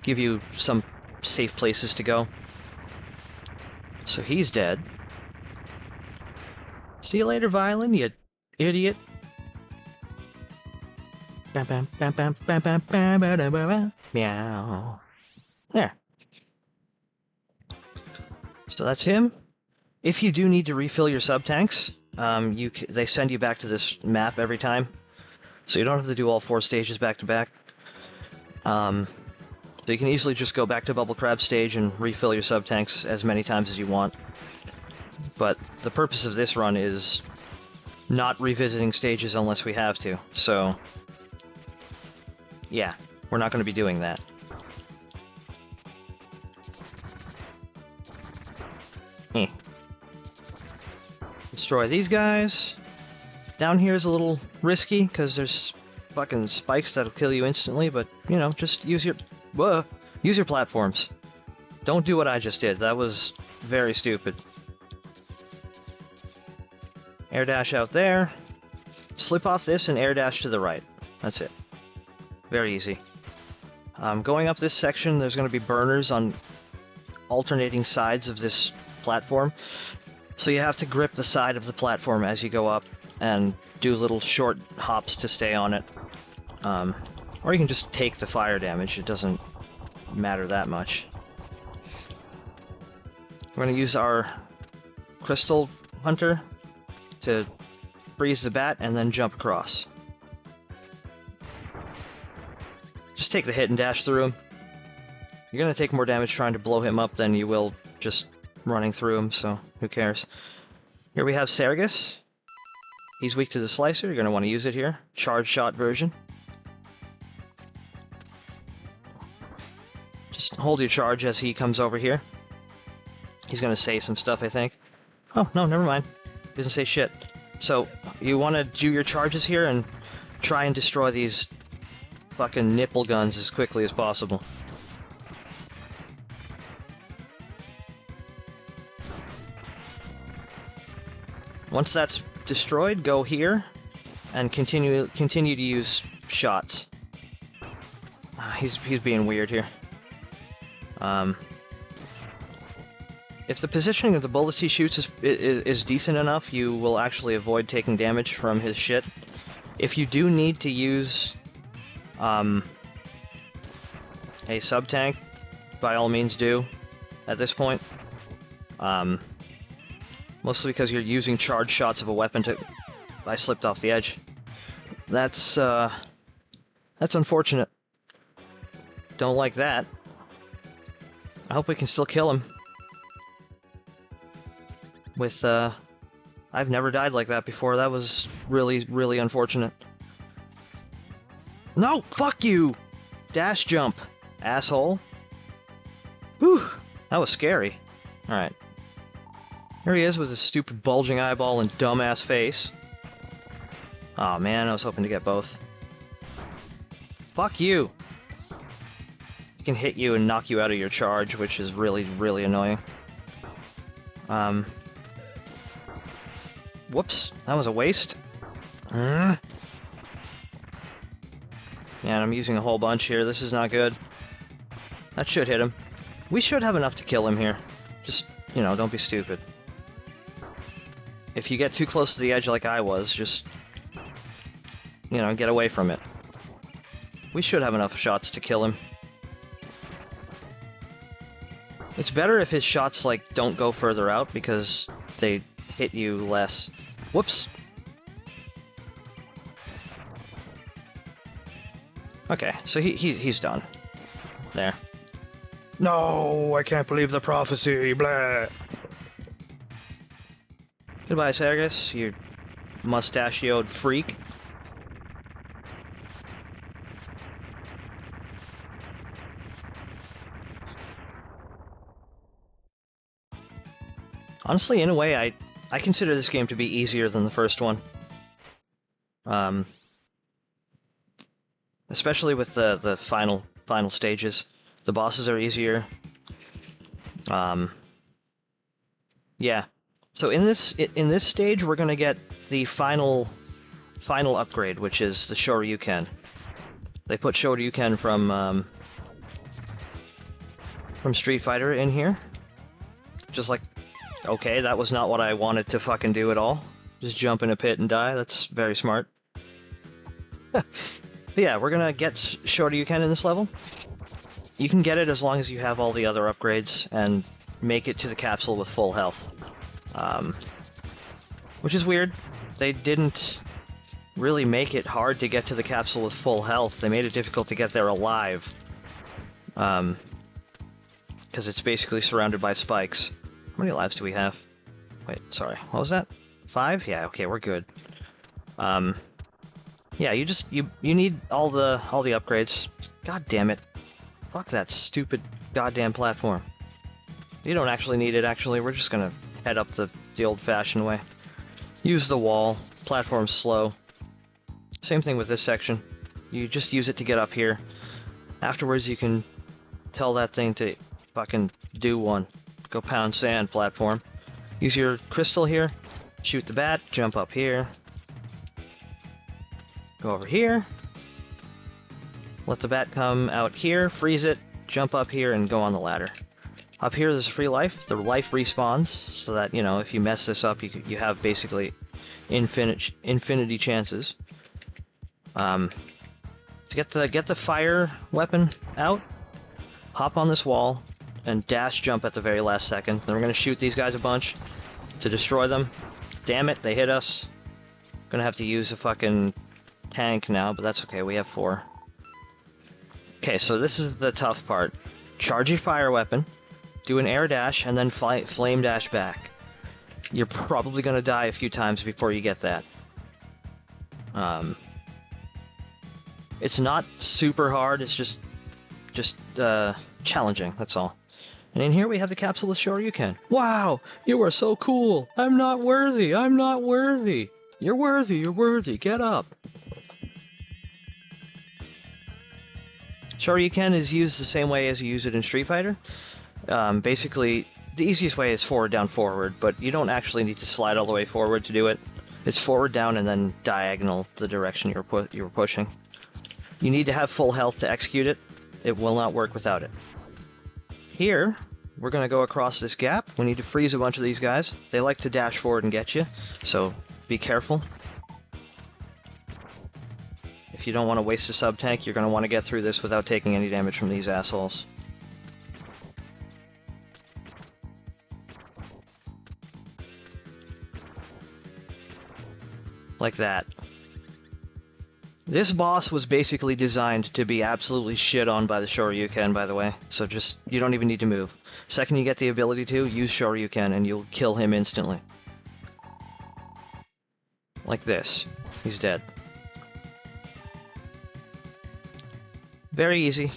give you some safe places to go. So he's dead. See you later, Violin, you idiot. Bam bam bam bam bam bam bam bam bam. Meow. There. So that's him. If you do need to refill your sub-tanks, they send you back to this map every time. So you don't have to do all 4 stages back to back. So you can easily just go back to Bubble Crab stage and refill your sub-tanks as many times as you want. But the purpose of this run is not revisiting stages unless we have to, so yeah, we're not going to be doing that. Destroy these guys. Down here is a little risky, because there's fucking spikes that'll kill you instantly, but, you know, just use your platforms. Don't do what I just did. That was very stupid. Air dash out there. Slip off this and air dash to the right. That's it. Very easy. Going up this section, there's going to be burners on alternating sides of this platform. So you have to grip the side of the platform as you go up and do little short hops to stay on it. Or you can just take the fire damage. It doesn't matter that much. We're going to use our Crystal Hunter to freeze the bat and then jump across. Just take the hit and dash through him. You're going to take more damage trying to blow him up than you will just running through him, so who cares. Here we have Sergus. He's weak to the slicer. You're going to want to use it here. Charge shot version. Just hold your charge as he comes over here. He's going to say some stuff, I think. Oh, no, never mind. He doesn't say shit. So, you want to do your charges here and try and destroy these fucking nipple guns as quickly as possible. Once that's destroyed, go here and continue to use shots. He's being weird here. If the positioning of the bullets he shoots is decent enough, you will actually avoid taking damage from his shit. If you do need to use a sub-tank, by all means do at this point. Mostly because you're using charge shots of a weapon to... I slipped off the edge. That's unfortunate. Don't like that. I hope we can still kill him. With, I've never died like that before. That was really, really unfortunate. No! Fuck you! Dash jump, asshole. Whew! That was scary. Alright. Here he is with his stupid bulging eyeball and dumbass face. Aw, man, I was hoping to get both. Fuck you! He can hit you and knock you out of your charge, which is really, really annoying. Whoops, that was a waste. Yeah, and I'm using a whole bunch here. This is not good. That should hit him. We should have enough to kill him here. Just, you know, don't be stupid. If you get too close to the edge like I was, just, you know, get away from it. We should have enough shots to kill him. It's better if his shots, like, don't go further out, because they hit you less. Whoops! Okay, so he's done. There. No, I can't believe the prophecy, blah! Goodbye, Sargus, you mustachioed freak. Honestly, in a way, I consider this game to be easier than the first one. Especially with the final stages. The bosses are easier. Yeah. So in this stage, we're gonna get the final upgrade, which is the Shoryuken. They put Shoryuken from Street Fighter in here. Just like, okay, that was not what I wanted to fucking do at all. Just jump in a pit and die. That's very smart. But yeah, we're gonna get Shoryuken in this level. You can get it as long as you have all the other upgrades and make it to the capsule with full health. Which is weird. They didn't really make it hard to get to the capsule with full health. They made it difficult to get there alive. Because it's basically surrounded by spikes. How many lives do we have? Wait, sorry. What was that? 5? Yeah, okay, we're good. Yeah, you need all the upgrades. God damn it. Fuck that stupid goddamn platform. You don't actually need it, actually. We're just gonna head up the old-fashioned way. Use the wall. Platform's slow. Same thing with this section. You just use it to get up here. Afterwards, you can tell that thing to fucking do one. Go pound sand, platform. Use your crystal here. Shoot the bat. Jump up here. Go over here. Let the bat come out here. Freeze it. Jump up here and go on the ladder. Up here, there's free life. The life respawns, so that, you know, if you mess this up, you have basically infinity chances. To get the fire weapon out, hop on this wall and dash jump at the very last second. Then we're gonna shoot these guys a bunch to destroy them. Damn it, they hit us. Gonna have to use a fucking tank now, but that's okay. We have 4. Okay, so this is the tough part. Charge your fire weapon. Do an air dash, and then flame dash back. You're probably going to die a few times before you get that. It's not super hard, it's just challenging, that's all. And in here we have the capsule with Shoryuken. Wow! You are so cool! I'm not worthy! I'm not worthy! You're worthy, you're worthy, get up! Shoryuken is used the same way as you use it in Street Fighter. Basically, the easiest way is forward, down, forward, but you don't actually need to slide all the way forward to do it. It's forward, down, and then diagonal the direction you were pushing. You need to have full health to execute it. It will not work without it. Here, we're going to go across this gap. We need to freeze a bunch of these guys. They like to dash forward and get you, so be careful. If you don't want to waste a sub-tank, you're going to want to get through this without taking any damage from these assholes. Like that. This boss was basically designed to be absolutely shit on by the Shoryuken, by the way. So just, you don't even need to move. Second you get the ability to, use Shoryuken and you'll kill him instantly. Like this. He's dead. Very easy.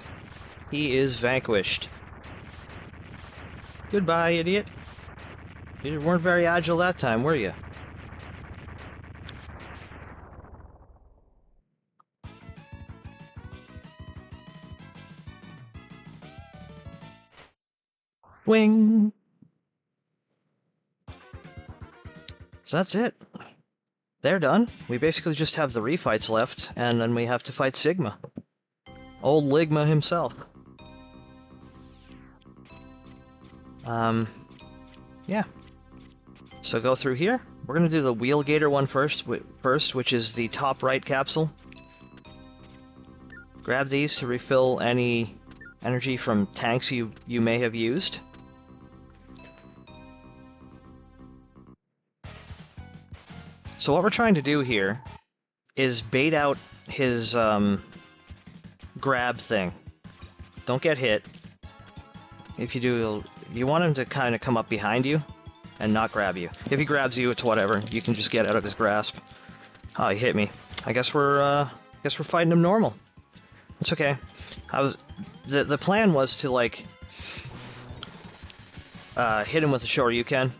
He is vanquished. Goodbye, idiot. You weren't very agile that time, were you? Wing! So that's it. They're done. We basically just have the refights left, and then we have to fight Sigma. Old Ligma himself. Yeah. So go through here. We're gonna do the Wheel Gator one first, which is the top right capsule. Grab these to refill any energy from tanks you may have used. So what we're trying to do here is bait out his grab thing. Don't get hit. If you do, you want him to kind of come up behind you and not grab you. If he grabs you, it's whatever. You can just get out of his grasp. Oh, he hit me. I guess we're fighting him normal. It's okay. The plan was to like hit him with a Shoryuken.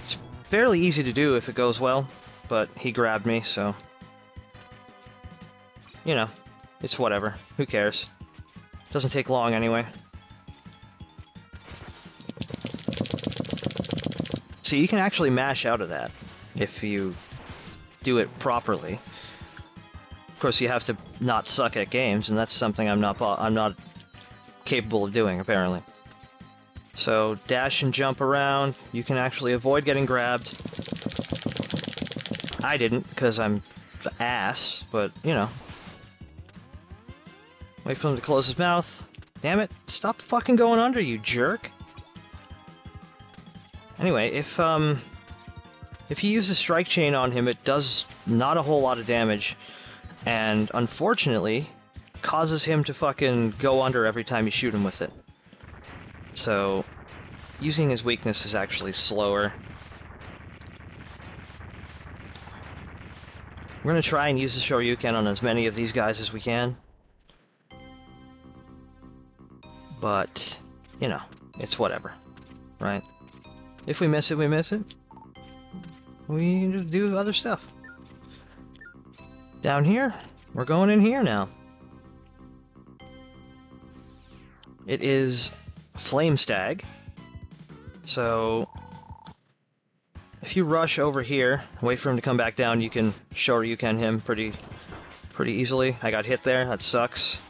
It's fairly easy to do if it goes well, but he grabbed me, so you know, it's whatever. Who cares? Doesn't take long anyway. See, you can actually mash out of that if you do it properly. Of course, you have to not suck at games, and that's something I'm not capable of doing, apparently. So, dash and jump around. You can actually avoid getting grabbed. I didn't, because I'm the ass, but, you know. Wait for him to close his mouth. Damn it, stop fucking going under, you jerk. Anyway, if you use a strike chain on him, it does not a whole lot of damage, and unfortunately, causes him to fucking go under every time you shoot him with it. So, using his weakness is actually slower. We're gonna try and use the Shoryuken on as many of these guys as we can. But, you know, it's whatever, right? If we miss it, we miss it. We just do other stuff. Down here, we're going in here now. It is Flame Stag. So, if you rush over here, wait for him to come back down, you can Shoryuken him pretty easily. I got hit there, that sucks.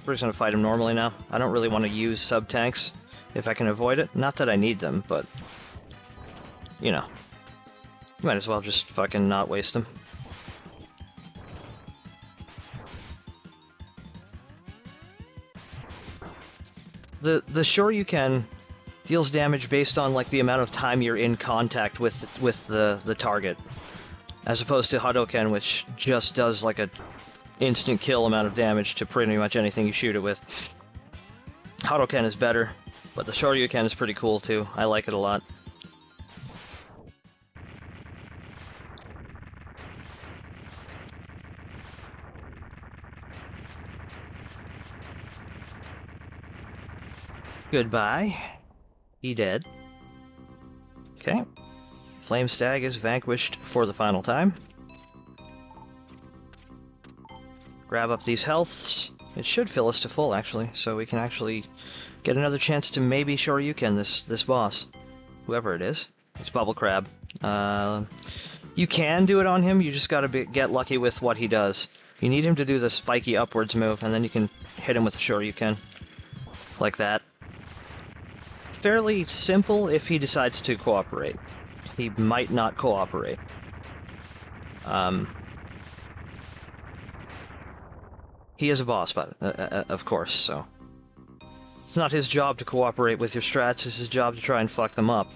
We're just gonna fight him normally now. I don't really want to use sub-tanks if I can avoid it. Not that I need them, but you know. You might as well just fucking not waste them. The Shoryuken deals damage based on like the amount of time you're in contact with the target, as opposed to Hadoken, which just does like a instant kill amount of damage to pretty much anything you shoot it with. Hadoken is better, but the Shoryuken is pretty cool too. I like it a lot. Goodbye. He dead. Okay. Flame Stag is vanquished for the final time. Grab up these healths. It should fill us to full, actually, so we can actually get another chance to maybe Shoryuken this boss. Whoever it is. It's Bubble Crab. You can do it on him, you just gotta get lucky with what he does. You need him to do the spiky upwards move, and then you can hit him with a Shoryuken. Like that. Fairly simple if he decides to cooperate. He might not cooperate. He is a boss, but of course, so it's not his job to cooperate with your strats, it's his job to try and fuck them up.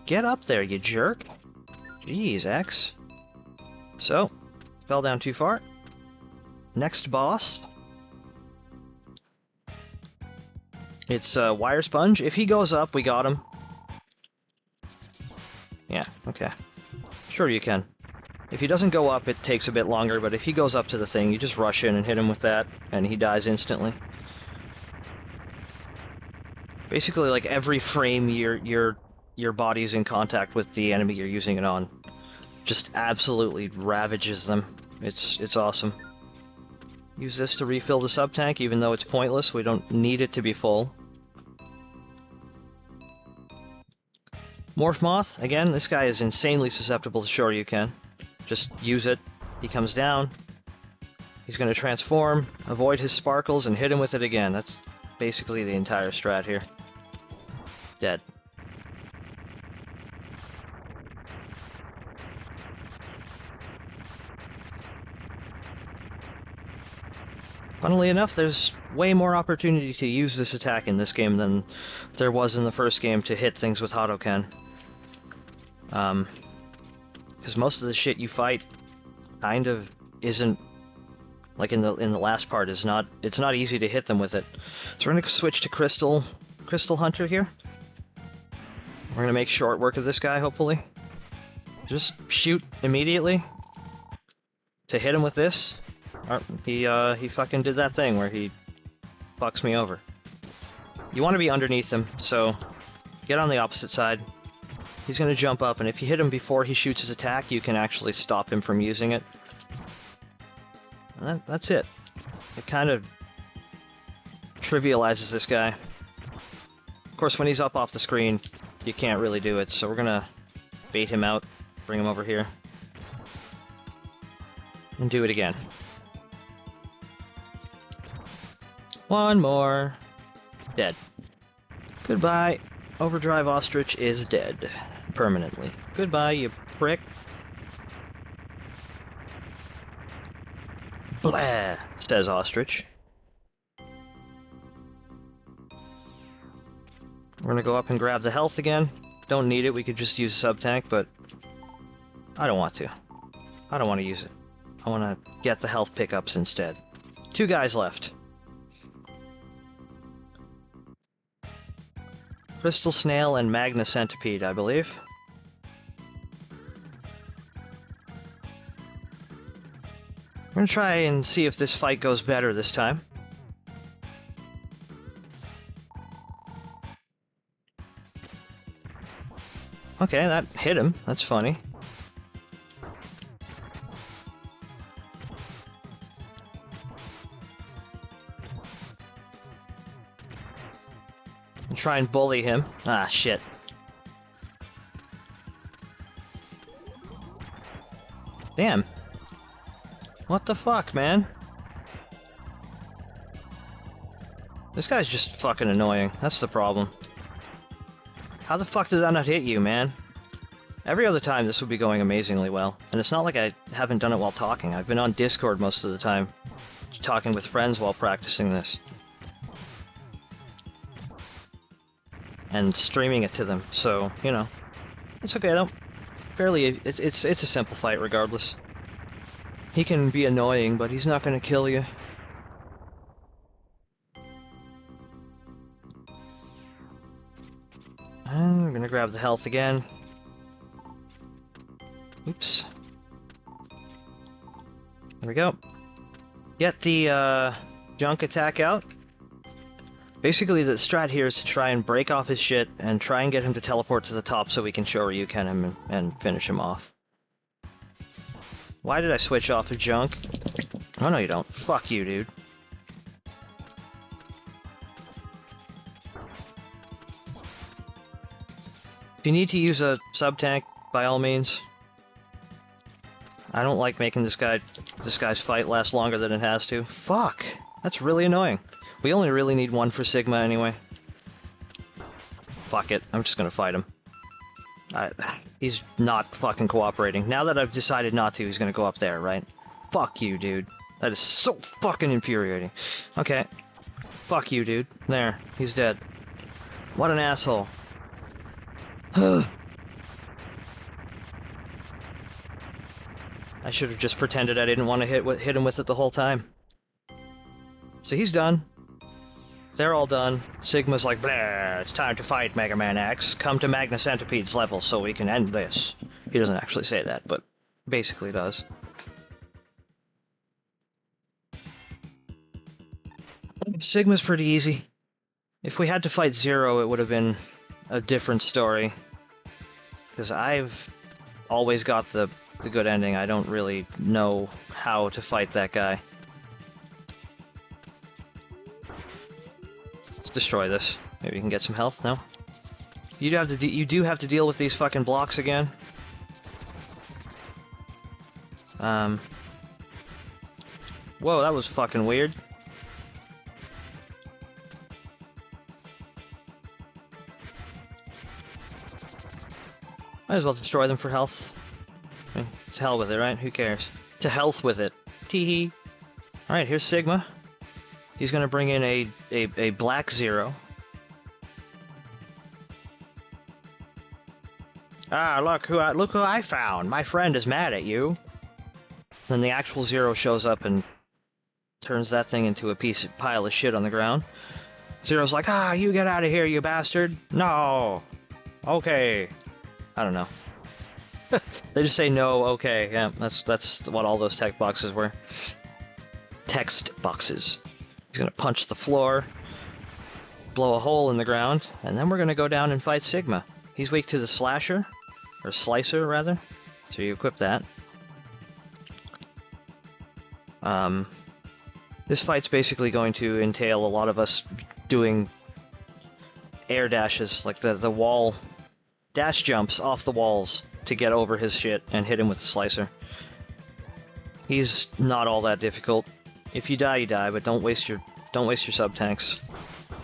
Get up there, you jerk! Jeez, X. So, fell down too far. Next boss. It's Wire Sponge. If he goes up, we got him. Yeah, okay. Sure you can. If he doesn't go up, it takes a bit longer, but if he goes up to the thing, you just rush in and hit him with that, and he dies instantly. Basically, like every frame your body's in contact with the enemy you're using it on, just absolutely ravages them. It's awesome. Use this to refill the sub-tank, even though it's pointless. We don't need it to be full. Morph Moth, again, this guy is insanely susceptible to Shoryuken. Just use it. He comes down. He's going to transform, avoid his sparkles, and hit him with it again. That's basically the entire strat here. Dead. Funnily enough, there's way more opportunity to use this attack in this game than there was in the first game to hit things with Hadoken. Because most of the shit you fight kind of isn't, like in the last part, it's not easy to hit them with it. So we're gonna switch to Crystal Hunter here. We're gonna make short work of this guy, hopefully. Just shoot immediately to hit him with this. He fucking did that thing where he fucks me over. You want to be underneath him, so get on the opposite side. He's gonna jump up, and if you hit him before he shoots his attack, you can actually stop him from using it. And that's it. It kind of trivializes this guy. Of course, when he's up off the screen, you can't really do it, so we're gonna bait him out, bring him over here, and do it again. One more. Dead. Goodbye. Overdrive Ostrich is dead. Permanently. Goodbye, you prick. Blah, says Ostrich. We're gonna go up and grab the health again. Don't need it, we could just use sub-tank, but I don't want to. I don't want to use it. I want to get the health pickups instead. 2 guys left. Crystal Snail and Magna Centipede, I believe. We're gonna try and see if this fight goes better this time. Okay, that hit him. That's funny. Try and bully him. Ah, shit. Damn. What the fuck, man? This guy's just fucking annoying. That's the problem. How the fuck did that not hit you, man? Every other time this would be going amazingly well. And it's not like I haven't done it while talking. I've been on Discord most of the time, talking with friends while practicing this. And streaming it to them, so, you know. It's okay, though. It's a simple fight, regardless. He can be annoying, but he's not gonna kill you. And we're gonna grab the health again. Oops. There we go. Get the, junk attack out. Basically, the strat here is to try and break off his shit and try and get him to teleport to the top so we can Shoryuken him and finish him off. Why did I switch off of junk? Oh, no, you don't. Fuck you, dude. If you need to use a sub-tank, by all means. I don't like making this guy's fight last longer than it has to. Fuck! That's really annoying. We only really need one for Sigma anyway. Fuck it, I'm just gonna fight him. He's not fucking cooperating. Now that I've decided not to, he's gonna go up there, right? Fuck you, dude. That is so fucking infuriating. Okay. Fuck you, dude. There, he's dead. What an asshole. I should have just pretended I didn't want to hit him with it the whole time. So he's done. They're all done. Sigma's like, blah, it's time to fight, Mega Man X. Come to Magna Centipede's level so we can end this. He doesn't actually say that, but Basically does. Sigma's pretty easy. If we had to fight Zero, it would have been a different story. Because I've always got the good ending. I don't really know how to fight that guy. Let's destroy this. Maybe we can get some health. No. You do have to deal with these fucking blocks again. Whoa, that was fucking weird. Might as well destroy them for health. I mean, to hell with it, right? Who cares? To health with it. Teehee. Alright, here's Sigma. He's gonna bring in a black Zero. Ah, look who I found! My friend is mad at you! Then the actual Zero shows up and turns that thing into a pile of shit on the ground. Zero's like, ah, you get out of here, you bastard! No! Okay. I don't know. They just say no, okay, yeah, that's what all those text boxes were. Text boxes. He's gonna punch the floor, blow a hole in the ground, and then we're gonna go down and fight Sigma. He's weak to the slasher, or slicer rather, so you equip that. This fight's basically going to entail a lot of us doing air dashes, like the wall dash jumps off the walls to get over his shit and hit him with the slicer. He's not all that difficult. If you die, you die, but don't waste your sub tanks.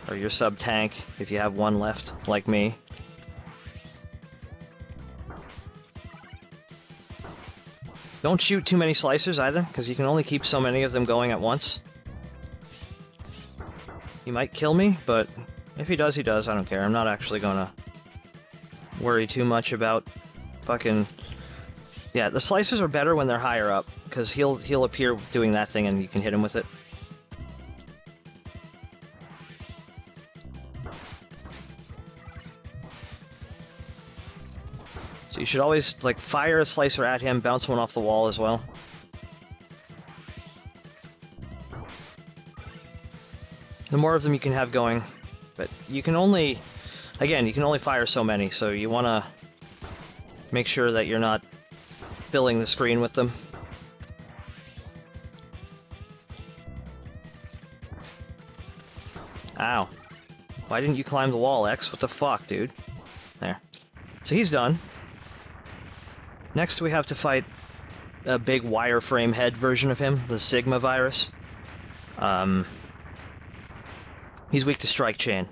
Or your sub tank if you have one left, like me. Don't shoot too many slicers either, because you can only keep so many of them going at once. He might kill me, but if he does, he does. I don't care. I'm not actually gonna worry too much about fucking... Yeah, the slicers are better when they're higher up, because he'll appear doing that thing and you can hit him with it. So you should always, like, fire a slicer at him, bounce one off the wall as well. The more of them you can have going, but you can only... Again, you can only fire so many, so you want to make sure that you're not filling the screen with them. Ow. Why didn't you climb the wall, X? What the fuck, dude? There. So he's done. Next we have to fight a big wireframe head version of him, the Sigma virus. He's weak to Strike Chain.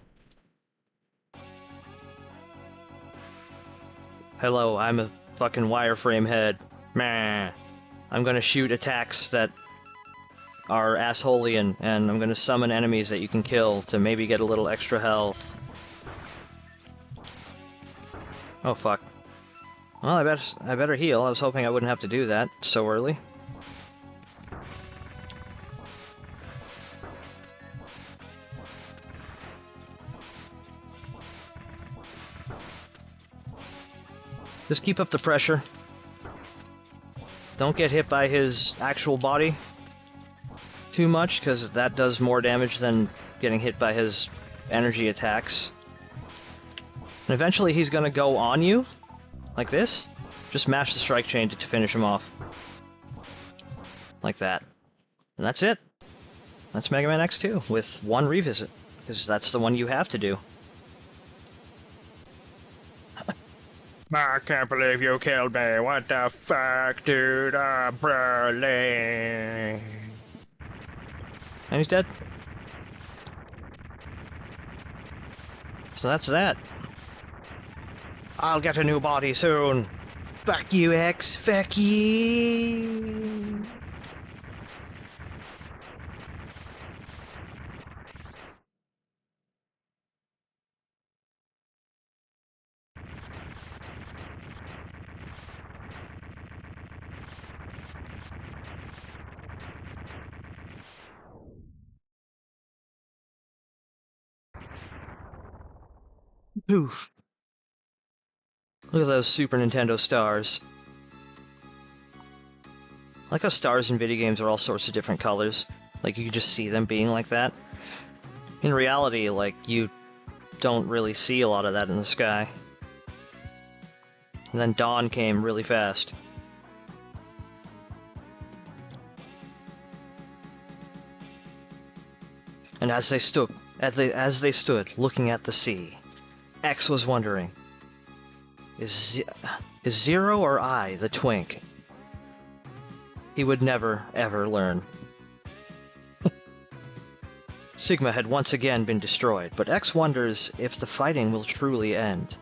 Hello, I'm a fucking wireframe head. Meh. I'm gonna shoot attacks that are assholeian, and I'm gonna summon enemies that you can kill to maybe get a little extra health. Oh fuck. Well, I better heal. I was hoping I wouldn't have to do that so early. Just keep up the pressure. Don't get hit by his actual body too much, because that does more damage than getting hit by his energy attacks. And eventually he's gonna go on you, like this. Just mash the strike chain to finish him off. Like that. And that's it. That's Mega Man X2, with one revisit, because that's the one you have to do. I can't believe you killed me. What the fuck, dude? I'm Broly. And he's dead. So that's that. I'll get a new body soon. Fuck you, X. Fuck you. Poof. Look at those Super Nintendo stars. Like how stars in video games are all sorts of different colors. Like, you can just see them being like that. In reality, like, you don't really see a lot of that in the sky. And then dawn came really fast. And as they stood looking at the sea, X was wondering, is Zero or I the twink? He would never, ever learn. Sigma had once again been destroyed, but X wonders if the fighting will truly end.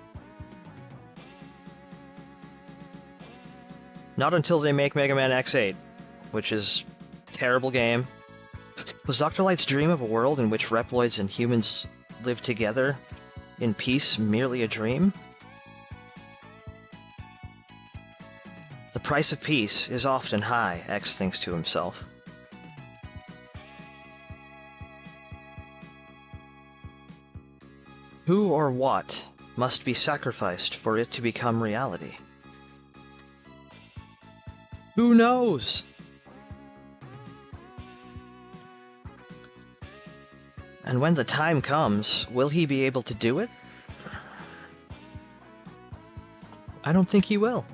Not until they make Mega Man X8, which is a terrible game. Was Dr. Light's dream of a world in which Reploids and humans live together in peace merely a dream? The price of peace is often high, X thinks to himself. Who or what must be sacrificed for it to become reality? Who knows? And when the time comes, will he be able to do it? I don't think he will.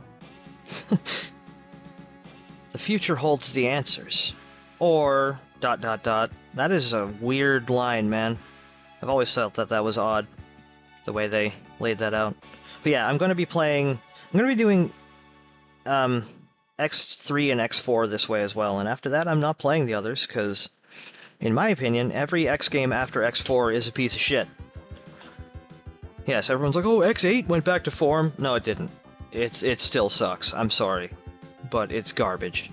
The future holds the answers. Or... ... That is a weird line, man. I've always felt that was odd, the way they laid that out. But yeah, I'm going to be doing X3 and X4 this way as well, and after that I'm not playing the others, because, in my opinion, every X game after X4 is a piece of shit. Yes, everyone's like, oh, X8 went back to form. No, it didn't. It still sucks. I'm sorry. But it's garbage.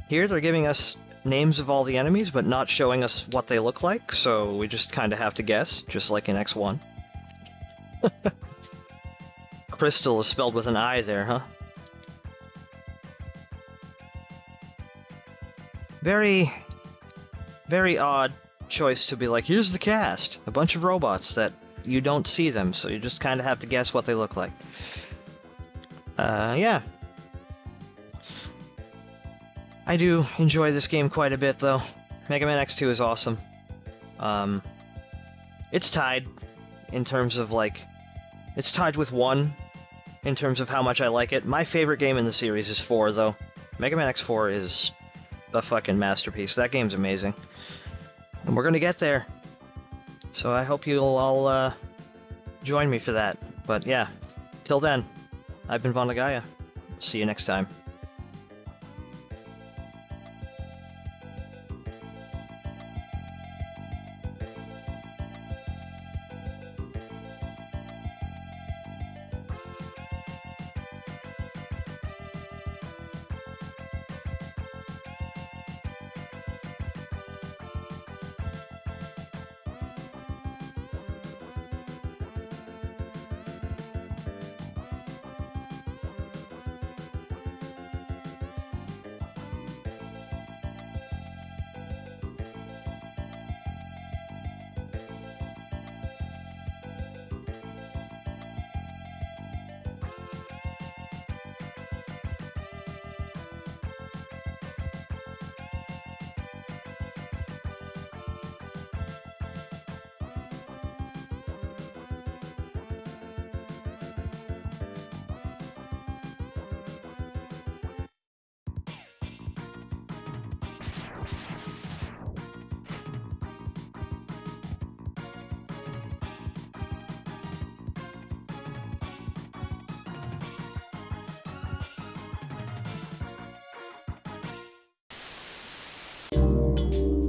Here they're giving us names of all the enemies, but not showing us what they look like, so we just kind of have to guess, just like in X1. Crystal is spelled with an I there, huh? Very, very odd choice to be like, here's the cast! A bunch of robots that you don't see them, so you just kind of have to guess what they look like. Yeah. I do enjoy this game quite a bit, though. Mega Man X2 is awesome. It's tied in terms of, like... It's tied with 1 in terms of how much I like it. My favorite game in the series is 4, though. Mega Man X4 is a fucking masterpiece. That game's amazing. And we're gonna get there. So I hope you'll all, join me for that. But yeah, till then, I've been Von Nagaya. See you next time.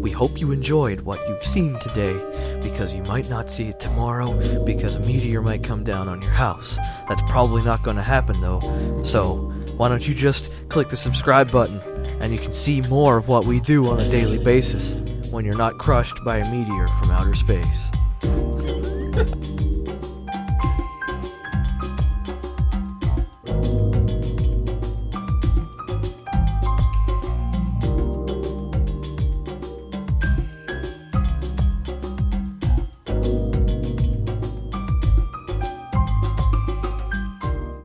We hope you enjoyed what you've seen today, because you might not see it tomorrow, because a meteor might come down on your house. That's probably not going to happen though, so why don't you just click the subscribe button, and you can see more of what we do on a daily basis, when you're not crushed by a meteor from outer space.